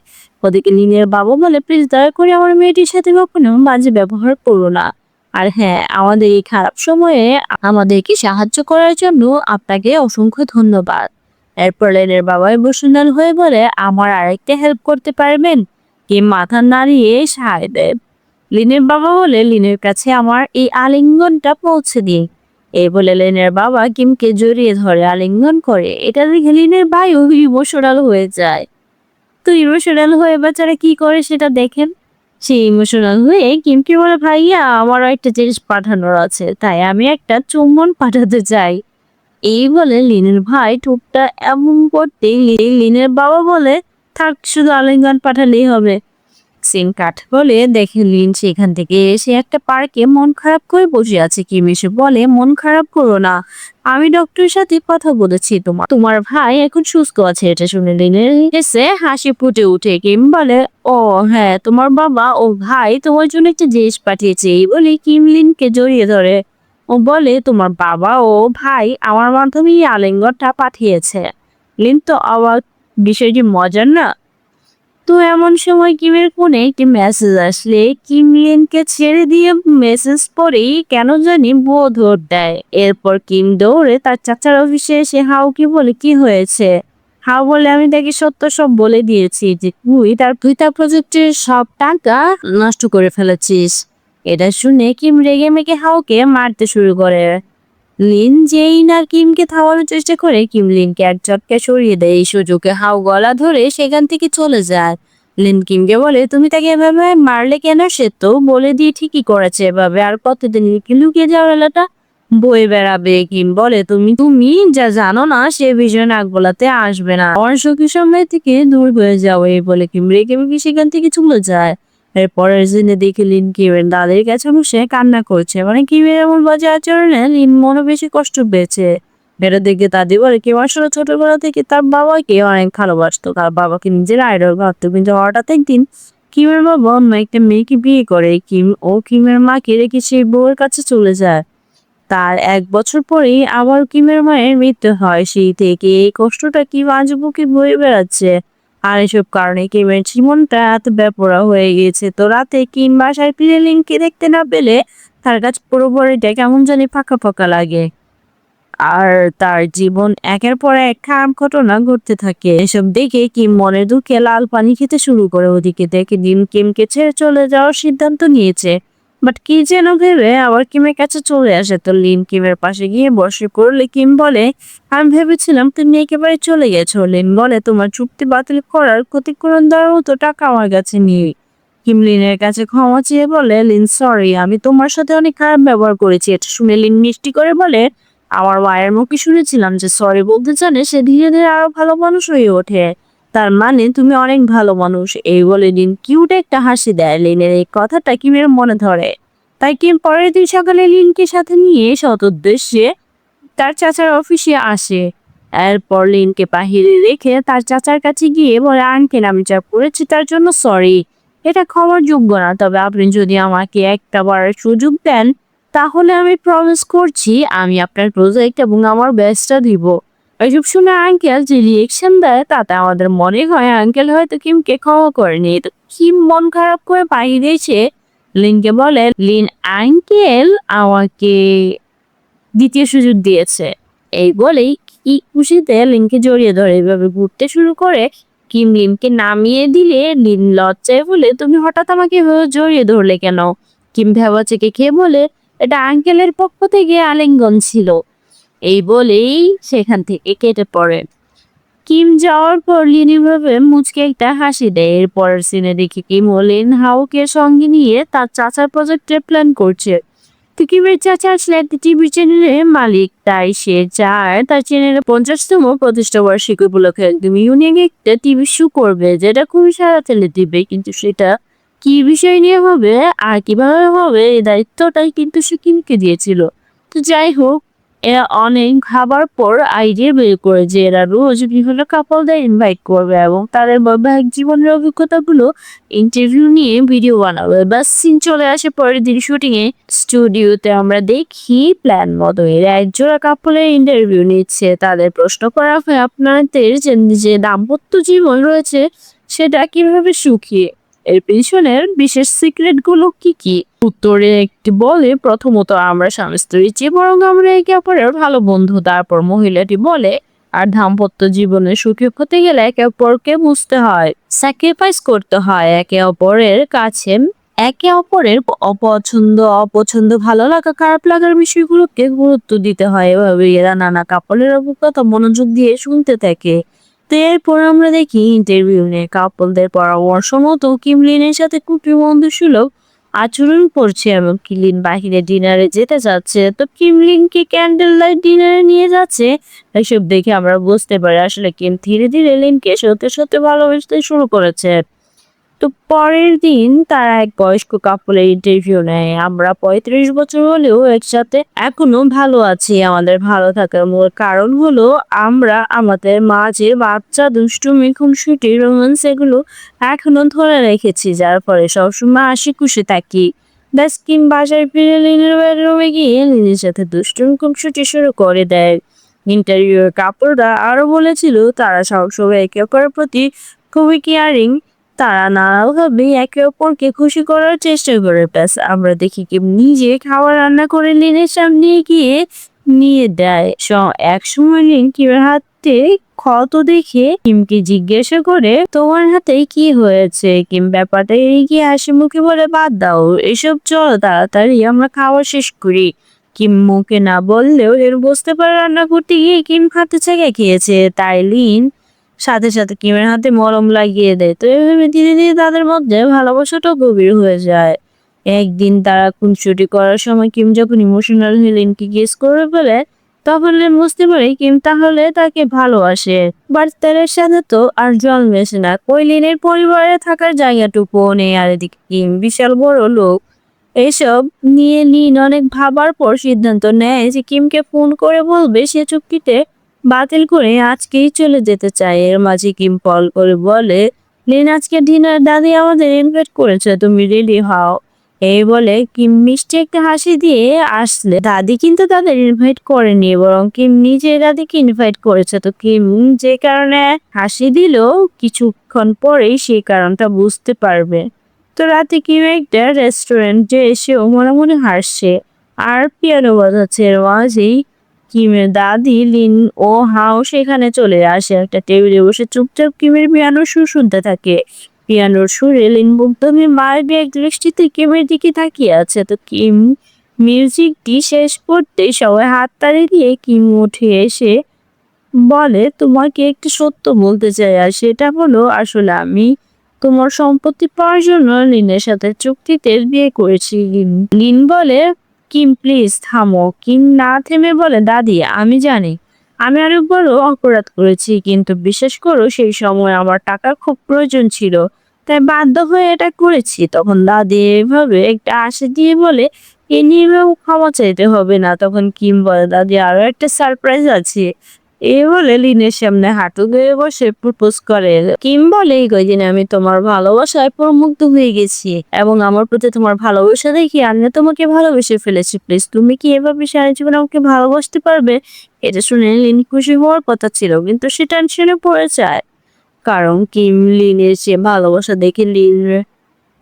A: ওদিকে লিনের বাবা বলে প্লিজ দয়া করে আমার মেয়েটির সাথে কখনো বাজে ব্যবহার করো না, আর হ্যাঁ আমাদের এই খারাপ সময়ে আমাদেরকে সাহায্য করার জন্য আপনাকে অসংখ্য ধন্যবাদ। এরপর লিনের বাবা ইমোশনাল হয়ে বলে আমার আরেকটা হেল্প করতে পারবেন? কিম মাথা নাড়িয়ে সায় দেয়। লিনের বাবা বলে লিনের কাছে আমার এই আলিঙ্গনটা পৌঁছে দিন। এই বলে লিনের বাবা কিমকে জড়িয়ে ধরে আলিঙ্গন করে। এটা দেখে লিনের ভাইও ইমোশনাল হয়ে যায়। তো ইমোশনাল হয়ে বেচারা কি করে সেটা দেখেন। সে ইমোশনাল হয়ে কিমকে বলে ভাইয়া আমারও একটা জিনিস পাঠানোর আছে, তাই আমি একটা চুম্বন পাঠাতে চাই। এই বলে লিনের ভাই ঠোঁটটা এমন করতে লিনের বাবা বলে থাক শুধু আলিঙ্গন পাঠালেই হবে। সিন কাট বলে দেখে লিন সেখান থেকে এসে একটা পার্কে মন খারাপ করে বসে আছে। কিম এসে বলে মন খারাপ করো না, আমি ডক্টরের সাথে কথা বলেছি, তোমার ভাই এখন সুস্থ আছে। এটা শুনে লিনের এসে হাসি ফুটে উঠে। কিম বলে ও হ্যাঁ তোমার বাবা ও ভাই তোমার জন্য একটা জিনিস পাঠিয়েছে। এই বলে কিম লিনকে জড়িয়ে ধরে। ও বলে তোমার বাবা ও ভাই আমার মাধ্যমে এই আলিঙ্গনটা পাঠিয়েছে। লিন তো অবাক, বিষয়টি মজার না? তো এমন সময় কিমের ফোনে একটি মেসেজ আসলে কিম লিনকে ছেড়ে দিয়ে মেসেজ পড়েই কেন জানি বোধ দেয়। এরপর কিম দৌড়ে তার চাচার অফিসে এসে হাউকে বলে কি হয়েছে। হাউ বলে আমি তাকে সত্য সব বলে দিয়েছি যে তুই তার প্রজেক্টের সব টাকা নষ্ট করে ফেলেছিস। এটা শুনে কিম রেগে মেগে হাউকে মারতে শুরু করে। লিন যেই না কিমকে থামানোর চেষ্টা করে কিম লিনকে এক ঝটকা সরিয়ে দেয়। এই সুযোগে হাউ গলা ধরে সেখান থেকে চলে যায়। লিন কিমকে বলে তুমি তাকে এভাবে মারলে কেন? সে তো বলে দিয়ে ঠিকই করেছে, এভাবে আর কতদিন লুকিয়ে যাওয়ার এলাটা বয়ে বেড়াবে। কিম বলে তুমি তুমি যা জানো না সে বিষয়ে নাক গলাতে আসবে না, আমার সখী সামনে থেকে দূর হয়ে যাও। এই বলে কিম রেগে মেগে সেখান থেকে চলে যায়। এরপরের দিনে দেখে লিন কিমের দাদির কাছে বসে কান্না করছে, মানে কিমের এমন বাজে আচরণে লিন মনে বেশি কষ্ট পেয়েছে। এটা দেখে দাদি বলে কিম আসলে ছোটবেলা থেকে তার বাবাকে অনেক ভালোবাসতো, তার বাবাকে নিজের আইডল ভাবতো। কিন্তু হঠাৎ একদিন কিমের বাবা অন্য একটা মেয়েকে বিয়ে করে। কিমের মাকে রেখে সেই বউয়ের কাছে চলে যায়। তার ১ বছর পরেই আবার কিমের মায়ের মৃত্যু হয়। সেই থেকে এই কষ্টটা কিম আজও বুকে বয়ে বেড়াচ্ছে। আর এসব কারণে কিমের জীবনটা এত বেপরোয়া হয়ে গিয়েছে। তো রাতে কিম বাসায় ফিরে লিনকে দেখতে না পেলে তার কাছে পুরো বাড়িটা কেমন জানি ফাঁকা ফাঁকা লাগে। আর তার জীবন একের পর এক খারাপ ঘটনা ঘটতে থাকে। এসব দেখে কিম মনের দুঃখে লাল পানি খেতে শুরু করে। ওদিকে দেখে দিন কিমকে ছেড়ে চলে যাওয়ার সিদ্ধান্ত নিয়েছে। বাট কি যেন ভেবে আবার কিমের কাছে চলে আসে। তো লিন কিমের পাশে গিয়ে বসে পড়লে কিম বলে, আমি ভেবেছিলাম তুমি একেবারে চলে গেছো। লিন বলে, তোমার চুক্তি বাতিল করার ক্ষতিপূরণ দেওয়ার মতো টাকা আমার কাছে নেই। কিম লিনের কাছে ক্ষমা চেয়ে বলে, লিন সরি, আমি তোমার সাথে অনেক খারাপ ব্যবহার করেছি। এটা শুনে লিন মিষ্টি করে বলে, আমার মায়ের মুখে শুনেছিলাম যে সরি বলতে জানে সে ধীরে ধীরে আরো ভালো মানুষ হয়ে ওঠে। তার মানে তুমি অনেক ভালো মানুষ। এই বলে লিন কিউট একটা হাসি দেয়। লিনের এই কথাটা কিমের মনে ধরে। তাই কিম পরের দিন সকালে লিনকে সাথে নিয়ে সৎ উদ্দেশ্যে তার চাচার অফিসে আসে। এরপর লিনকে বাহিরে রেখে তার চাচার কাছে গিয়ে বলে, আঙ্কেল আমি যা করেছি তার জন্য সরি। এটা ক্ষমার যোগ্য না, তবে আপনি যদি আমাকে একটা বার সুযোগ দেন তাহলে আমি প্রমিস করছি আমি আপনার প্রজেক্ট এবং আমার বেস্টটা দিব। এসব শুনে আঙ্কেল যে রিয়েকশন দেয় তাতে আমাদের মনে হয় আঙ্কেল হয়তো কিমকে ক্ষমা করেনি। তো কিম মন খারাপ করে বাইরে এসে লিনকে বলে, লিন আঙ্কেল আমাকে দ্বিতীয় সুযোগ দিয়েছে। এই বলেই কি খুশিতে লিনকে জড়িয়ে ধরে এভাবে ঘুরতে শুরু করে। কিম লিনকে নামিয়ে দিলে লিন লজ্জায় বলে, তুমি হঠাৎ আমাকে এভাবে জড়িয়ে ধরলে কেন? কিম ভেবা চেকে খেয়ে বলে, এটা আঙ্কেলের পক্ষ থেকে আলিঙ্গন ছিল। এই বলেই সেখান থেকে কেটে পড়ে। কিম যাওয়ার পর লিন এভাবে মুচকে একটা হাসি দেয়। এরপরের সিনে দেখি কিম ও লিন হাউকে সঙ্গে নিয়ে তার চাচার প্রজেক্টের প্ল্যান করছে। কিমের চাচা আসলে একটা টিভি চ্যানেলের মালিক, তাই সে চায় তার চ্যানেলের 50তম প্রতিষ্ঠা বার্ষিকী উপলক্ষে একদম ইউনিক একটা টিভি শো করবে, যেটা খুবই সারা ঠেলে দিবে। কিন্তু সেটা কি বিষয় নিয়ে হবে আর কিভাবে হবে এই দায়িত্বটাই কিন্তু সে কিমকে দিয়েছিল। তো যাই হোক, এরা অনেক ভাবার পর আইডিয়া বের করে যে এরা রোজ বিভিন্ন কাপলদের ইনভাইট করবে এবং তাদের বৈবাহিক জীবনের অভিজ্ঞতাগুলো ইন্টারভিউ নিয়ে ভিডিও বানাবে। বাস সিন চলে আসে পরের দিন শুটিং এ। স্টুডিওতে আমরা দেখি প্ল্যান মতো এরা একজোড়া কাপলের ইন্টারভিউ নিচ্ছে। তাদের প্রশ্ন করা হয় আপনাদের যে দাম্পত্য জীবন রয়েছে সেটা কিভাবে সুখী, এর পিছনের বিশেষ সিক্রেট গুলো কি কি। উত্তরে একটি বলে, প্রথমত আমরা স্বামী স্ত্রী চেয়ে বরং আমরা একে অপরের ভালো বন্ধু। তারপর মহিলাটি বলে, আর দাম্পত্য জীবনে সুখী হতে গেলে একে অপরকে বুঝতে হয়, স্যাক্রিফাইস করতে হয়, একে অপরের কাছে একে অপরের অপছন্দ অপছন্দ ভালো লাগা খারাপ লাগার বিষয়গুলোকে গুরুত্ব দিতে হয়। এভাবে এরা নানা কাপলের অভিজ্ঞতা মনোযোগ দিয়ে শুনতে থাকে। তো এরপর আমরা দেখি ইন্টারভিউ নিয়ে কাপলদের পরামর্শ মতো কিম লিনের সাথে খুবই বন্ধুসুলভ আচরণ করছে এবং কিলিন বাহিরে ডিনারে যেতে যাচ্ছে। তো কিম লিনকে ক্যান্ডেল লাইট ডিনারে নিয়ে যাচ্ছে। এসব দেখে আমরা বুঝতে পারি আসলে কিম ধীরে ধীরে লিনকে সত্যি সত্যি ভালোবাসতে শুরু করেছে। তো পরের দিন তারা এক বয়স্ক কাপলের ইন্টারভিউ নেয়। আমরা 35 বছর হলেও একসাথে এখনো ভালো আছি। আমাদের ভালো থাকার মূল কারণ হলো আমরা আমাদের মাঝে বাচ্চা দুষ্টুমি খুনসুটি রোম্যান্স এগুলো এখনো ধরে রেখেছি, যার ফলে সবসময় হাসি খুশি থাকি। ব্যাস কিম বাসায় ফিরে লিনের বেডরুমে গিয়ে লিনের সাথে দুষ্টুমি খুনসুটি শুরু করে দেয়। ইন্টারভিউয়ের কাপড়রা আরো বলেছিল তারা সবসময় একে অপরের প্রতি খুবই কেয়ারিং। তারা নানাভাবে একে অপরকে খুশি করার চেষ্টা করে। ব্যাস আমরা দেখি কি নিজে খাবার রান্না করে লিনের সামনে গিয়ে নিয়ে দেয়। এক সময় লিন কিমের হাতে ক্ষত দেখে কিমকে জিজ্ঞাসা করে, তোমার হাতে কি হয়েছে? কিম ব্যাপারটা এগিয়ে হাসি মুখে বলে, বাদ দাও এসব, চলো তাড়াতাড়ি আমরা খাওয়া শেষ করি। কিম মুখে না বললেও এর বুঝতে পারে রান্না করতে গিয়ে কিম হাতে ছেঁকে খেয়েছে। তাই লিন সাথে সাথে কিমের হাতে মলম লাগিয়ে দেয়। তো এভাবে ধীরে ধীরে তাদের মধ্যে ভালোবাসাটাও গভীর হয়ে যায়। একদিন তারা খুনসুটি করার সময় কিম যখন ইমোশনাল হয়ে লিনকে কিস করে ফেলে তখন লিন বুঝতে পারে কিম তাহলে তাকে ভালোবাসে। বাট তাদের সাথে তো আর জন্মেছে না, কই লিনের পরিবারে থাকার জায়গাটুকুও নেই। আর এদিকে কিম বিশাল বড় লোক, এসব নিয়ে লিন অনেক ভাবার পর সিদ্ধান্ত নেয় যে কিমকে ফোন করে বলবে সে চুক্তিতে বাতিল করে আজকেই চলে যেতে চায়। এর মাঝে কিম কল করে বলে, লিন আজকে ডিনার দাদি আমাদের ইনভাইট করেছে, তুমি রেডি হও। এই বলে কিম মিষ্টি একটা হাসি দিয়ে আসলে দাদি কিন্তু তাদের ইনভাইট করেনি, বরং কিম নিজে দাদিকে ইনভাইট করেছে। তো কিম যে কারণে হাসি দিল কিছুক্ষণ পরেই সেই কারণটা বুঝতে পারবে। তো রাতে কিম একটা রেস্টুরেন্টে এসেও মনে মনে হাসছে আর পিয়ানো বাজাচ্ছে। এর মাঝেই কিমের দাদি লিন ও হাও সেখানে চলে আসে। একটা টেবিলে বসে চুপচাপ কিমের পিয়ানোর সুর শুনতে থাকে। পিয়ানোর সুরে লিন মুগ্ধমি মায়ের এক দৃষ্টিতে কিমের দিকে তাকিয়ে আছে। তো কিম মিউজিকটি শেষ করতেই সবাই হাততালি দিয়ে কিম উঠে এসে বলে, তোমাকে একটু সত্য বলতে চাই, আর সেটা হলো আসলে আমি তোমার সম্পত্তি পাওয়ার জন্য লিনের সাথে চুক্তিতে বিয়ে করেছি। লিন বলে, কিম প্লিজ থামো। কিম না থেমে বলে, দাদি আমি জানি আমি অনেক বড় অপরাধ করেছি, কিন্তু বিশ্বাস করো সেই সময় আমার টাকার খুব প্রয়োজন ছিল, তাই বাধ্য হয়ে এটা করেছি। তখন দাদি এভাবে একটা আশা দিয়ে বলে, এ নিয়ে ক্ষমা চাইতে হবে না। তখন কিম বলে, দাদি আরো একটা সারপ্রাইজ আছে। এ বলে লিনের সামনে হাঁটু গেড়ে বসে প্রপোজ করে। কিম বলে, এই কয়দিনে আমি তোমার ভালোবাসায় প্রমুগ্ধ হয়ে গেছি এবং আমার প্রতি তোমার ভালোবাসা দেখি আমি তোমাকে ভালোবেসে ফেলেছি। প্লিজ তুমি কি এভাবে সারা জীবন আমাকে ভালোবাসতে পারবে? এটা শুনে লিন খুশি হওয়ার কথা ছিল, কিন্তু সে টেনশনে পড়ে যায়। কারণ কিম লিনের যে ভালোবাসা দেখে লিন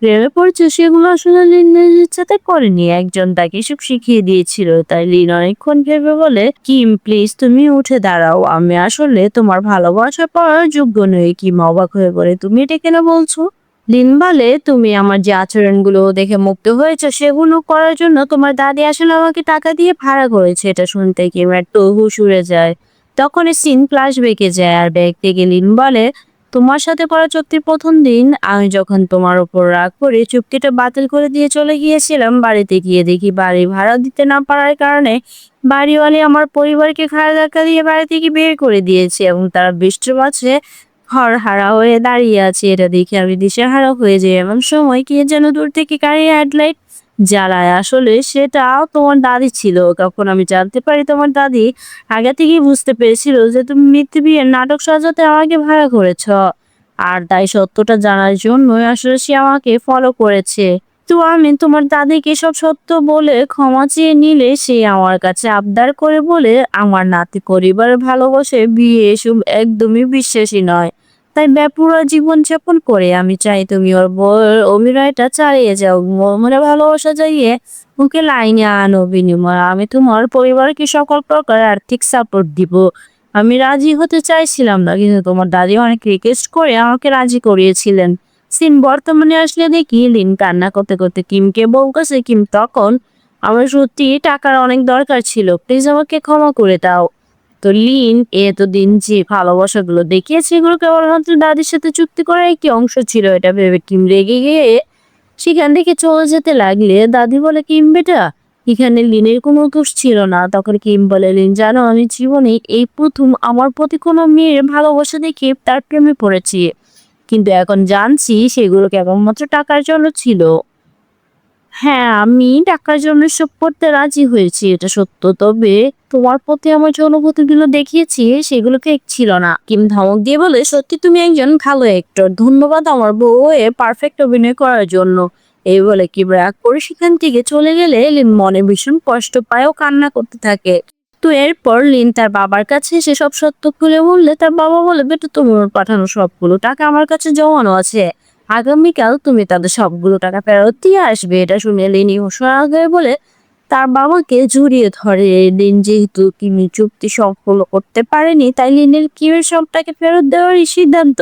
A: প্রেমে পড়ছে সেগুলো আসলে লিনের ইচ্ছাতে করেনি, একজন তাকে সব শিখিয়ে দিয়েছিল। তাই লিন অনেকক্ষণ ভেবে বলে, কিম প্লিজ তুমি উঠে দাঁড়াও, আমি আসলে তোমার ভালোবাসা পাওয়ার যোগ্য নই। কিম অবাক হয়ে বলে, তুমি এটা কেন বলছো? লিন বলে, তুমি আমার যে আচরণগুলো দেখে মুগ্ধ হয়েছে সেগুলো করার জন্য তোমার দাদি আসলে আমাকে টাকা দিয়ে ভাড়া করেছে। এটা শুনতে কিম একটু হুশ উড়ে যায়। তখন সিন ফ্ল্যাশ বেঁকে যায় আর ব্যাগ থেকে লিন বলে, তোমার সাথে করা চুক্তির প্রথম দিন আমি যখন তোমার উপর রাগ করে চুক্তিটা বাতিল করে দিয়ে চলে গিয়েছিলাম, বাড়িতে গিয়ে দেখি বাড়ি ভাড়া দিতে না পারার কারণে বাড়িওয়ালি আমার পরিবারকে ঘাড় ধাক্কা দিয়ে বাড়ি থেকে বের করে দিয়েছে এবং তারা বৃষ্টির মাঝে হারা হয়ে দাঁড়িয়ে আছে। এটা দেখে আমি দিশেহারা হয়ে যাই। এমন সময় কে যেন দূর থেকে গাড়ির হেডলাইট জ্বালায়, আসলে সেটাও তোমার দাদি ছিল। তখন আমি জানতে পারি তোমার দাদি আগে থেকেই বুঝতে পেরেছিল যে তুমি মিথ্যে বিয়ের নাটক সাজাতে আমাকে ভাড়া করেছ, আর তাই সত্যটা জানার জন্যই আসলে সে আমাকে ফলো করেছে। তো আমি তোমার দাদিকে সব সত্য বলে ক্ষমা চেয়ে নিলে সে আমার কাছে আবদার করে বলে আমার নাতি পরিবারের ভালোবাসে বিয়ে এসব একদমই বিশ্বাসী নয়, তাই বেপরোয়া জীবন যাপন করে। আমি চাই তুমি ওর বউয়ের অভিনয়টা চালিয়ে যাও, মনে ভালোবাসা যাইয়ে ওকে লাইনে আনো, বিনিময়ে আমি তোমার পরিবারকে সকল প্রকার আর্থিক সাপোর্ট দিব। আমি রাজি হতে চাইছিলাম না, কিন্তু তোমার দাদি অনেক রিকোয়েস্ট করে আমাকে রাজি করিয়েছিলেন। সিন বর্তমানে আসলে দেখি লিন কান্না করতে করতে কিমকে বলতেছে, কিম তখন আমার সত্যি টাকার অনেক দরকার ছিল, প্লিজ আমাকে ক্ষমা করে দাও। তো লিন এতদিন যে ভালোবাসাগুলো দেখিয়েছে এগুলো কেবলমাত্র দাদির সাথে চুক্তি করার একটি অংশ ছিল, এটা ভেবে কিম রেগে গিয়ে সেখান থেকে চলে যেতে লাগলে দাদি বলে, কিম বেটা এখানে লিনের কোনো দোষ ছিল না। তখন কিম বলে, লিন জানো আমি জীবনে এই প্রথম আমার প্রতি কোনো মেয়ের ভালোবাসা দেখে তার প্রেমে পড়েছি, কিন্তু এখন জানছি সেগুলো কেবলমাত্র টাকার জন্য ছিল। হ্যাঁ আমি টাকার জন্য সব করতে রাজি হয়েছি, এটা সত্য, তবে তোমার প্রতি আমার যে অনুভূতিগুলো দেখিয়েছি সেগুলো ফেক ছিল না। কিম ধমক দিয়ে বলে, সত্যি তুমি একজন ভালো অ্যাক্টর, ধন্যবাদ আমার বউ হয়ে পারফেক্ট অভিনয় করার জন্য। এই বলে কিম রাগ করে সেখান থেকে চলে গেলে লিন মনে ভীষণ কষ্ট পায় ও কান্না করতে থাকে। তো এরপর লিন তার বাবার কাছে এসে সব সত্য খুলে বললে তার বাবা বলে, বেটা তোমার পাঠানো সবগুলো টাকা আমার কাছে জমানো আছে, আগামীকাল তুমি তাদের সবগুলো টাকা ফেরত দিয়ে আসবে। এটা শুনে লিনি হুঁশিয়ার হয়ে বলে তার বাবাকে জড়িয়ে ধরে। লিন যেহেতু কিমি চুক্তি সফল করতে পারেনি, তাই লিনের কিমের সব টাকা ফেরত দেওয়ার সিদ্ধান্ত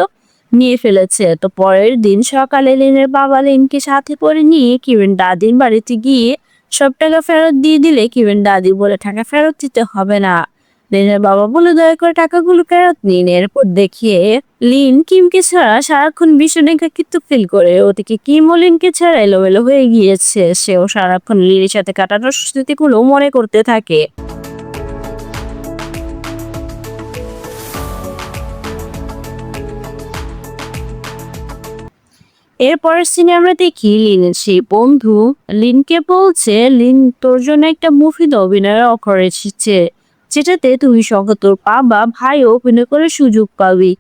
A: নিয়ে ফেলেছে। তো পরের দিন সকালে লিনের বাবা লিনকে সাথে করে নিয়ে কিমের দাদির বাড়িতে গিয়ে সব টাকা ফেরত দিয়ে দিলে কিমের দাদি বলে টাকা ফেরত দিতে হবে না। লিনের বাবা বলে, দয়া করে টাকাগুলো ফেরত নিন। এরপর দেখিয়ে লিন কিমকে ছাড়া সারাক্ষণ ভীষণ একাকিত্ব ফিল করে। ওদিকে কিম ও লিনকে ছাড়া এলোমেলো হয়ে গিয়েছে, সেও সারাক্ষণ লিনের সাথে কাটানো স্মৃতিগুলো মনে করতে থাকে। এরপরের সিনে আমরা দেখি লিনের সেই বন্ধু লিনকে বলছে, লিন তোর জন্য একটা মুভিতে অভিনয়ের অফার এসেছে, যেটাতে তুই সহ তোর বাবা ভাইও অভিনয় করার সুযোগ পাবি।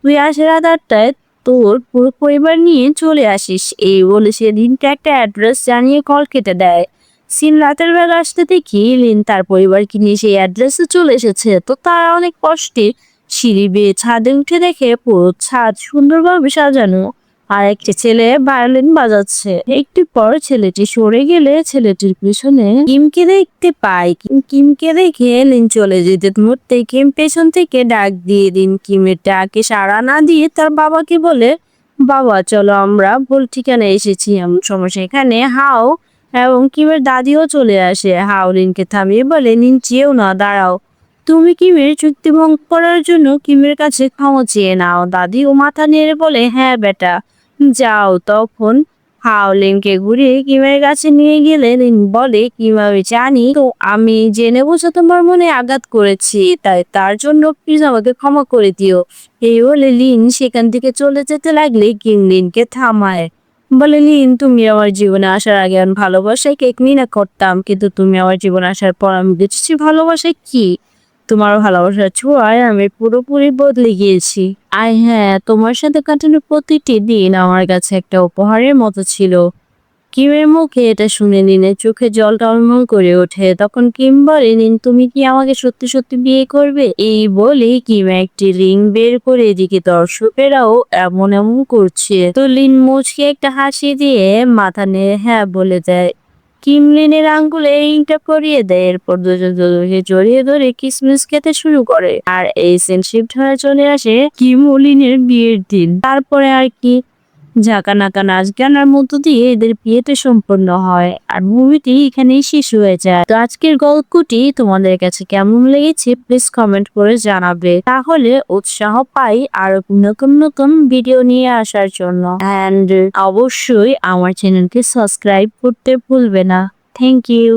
A: তুই আজ রাত 8টায় তোর পুরো পরিবার নিয়ে চলে আসিস। এই বলে সে লিনকে একটা অ্যাড্রেস জানিয়ে কল কেটে দেয়। সিন রাতের বেলা আসতে দেখি লিন তার পরিবারকে নিয়ে সেই অ্যাড্রেসে চলে এসেছে। তো তারা অনেক কষ্টে সিঁড়ি বেয়ে ছাদে উঠে দেখে পুরো ছাদ সুন্দরভাবে সাজানো আর একটি ছেলে ভায়োলিন বাজাচ্ছে। একটু পর ছেলেটি সরে গেলে ছেলেটির পিছনে কিমকে দেখতে পায়। কিমকে দেখে লিন চলে যেতে মুহূর্তে কিম পেছন থেকে ডাক দিয়ে দিন কিমের ডাকে সাড়া না দিয়ে তার বাবাকে বলে, বাবা চলো আমরা ভুল ঠিকানায় এসেছি, এমন সময় সেখানে হাও এবং কিমের দাদিও চলে আসে। হাও লিনকে থামিয়ে বলে, লিন চেয়েও না, দাঁড়াও, তুমি কিমের চুক্তি ভঙ্গ করার জন্য কিমের কাছে ক্ষমা চেয়ে নাও। দাদিও মাথা নেড়ে বলে, হ্যাঁ বেটা যাও। তখন হাও লিনকে ঘুরিয়ে কিমের কাছে নিয়ে গেলে লিন বলে, কিম আমি জানি তো আমি জেনে বুঝে তোমার মনে আঘাত করেছি, তাই তার জন্য প্লিজ আমাকে ক্ষমা করে দিও। এই বলে লিন সেখান থেকে চলে যেতে লাগলে কিম লিনকে থামায়, বলে, লিন তুমি আমার জীবনে আসার আগে আমি ভালোবাসায় কেক না করতাম, কিন্তু তুমি আমার জীবনে আসার পর আমি বুঝেছি ভালোবাসায় কি। তোমার ভালোবাসার ছোঁয়ায় আমি পুরোপুরি বদলে গিয়েছি। আর হ্যাঁ, তোমার সাথে কাটানো প্রতিটি দিন আমার কাছে একটা উপহারের মতো ছিল। কিমের মুখে এটা শুনে লিনের চোখে জল টলমল করে ওঠে। তখন কিম বলে, লিন তুমি কি আমাকে সত্যি সত্যি বিয়ে করবে? এই বলে কিম একটি রিং বের করে এদিকে দর্শকেরাও এমন এমন করছে। তো লিন মুচকে একটা হাসি দিয়ে মাথা নেড়ে হ্যাঁ বলে দেয়। কিম লিনের আঙ্গুলে রিংটা পরিয়ে দেয়। এরপর দুজন দুজনকে জড়িয়ে ধরে কিসমিস খেতে শুরু করে। আর এই সিন শিফট হয়ে চলে আসে কিম ও লিনের বিয়ের দিন। তারপরে আর কি ঝাঁকা নাকা নাচ গানার মধ্য দিয়ে এদের বিয়েতে সম্পন্ন হয় আর মুভিটি এখানেই শেষ হয়ে যায়। তো আজকের গল্পটি তোমাদের কাছে কেমন লেগেছে প্লিজ কমেন্ট করে জানাবে, তাহলে উৎসাহ পাই আরো নতুন নতুন ভিডিও নিয়ে আসার জন্য। অ্যান্ড অবশ্যই আমার চ্যানেলকে সাবস্ক্রাইব করতে ভুলবে না। Thank you.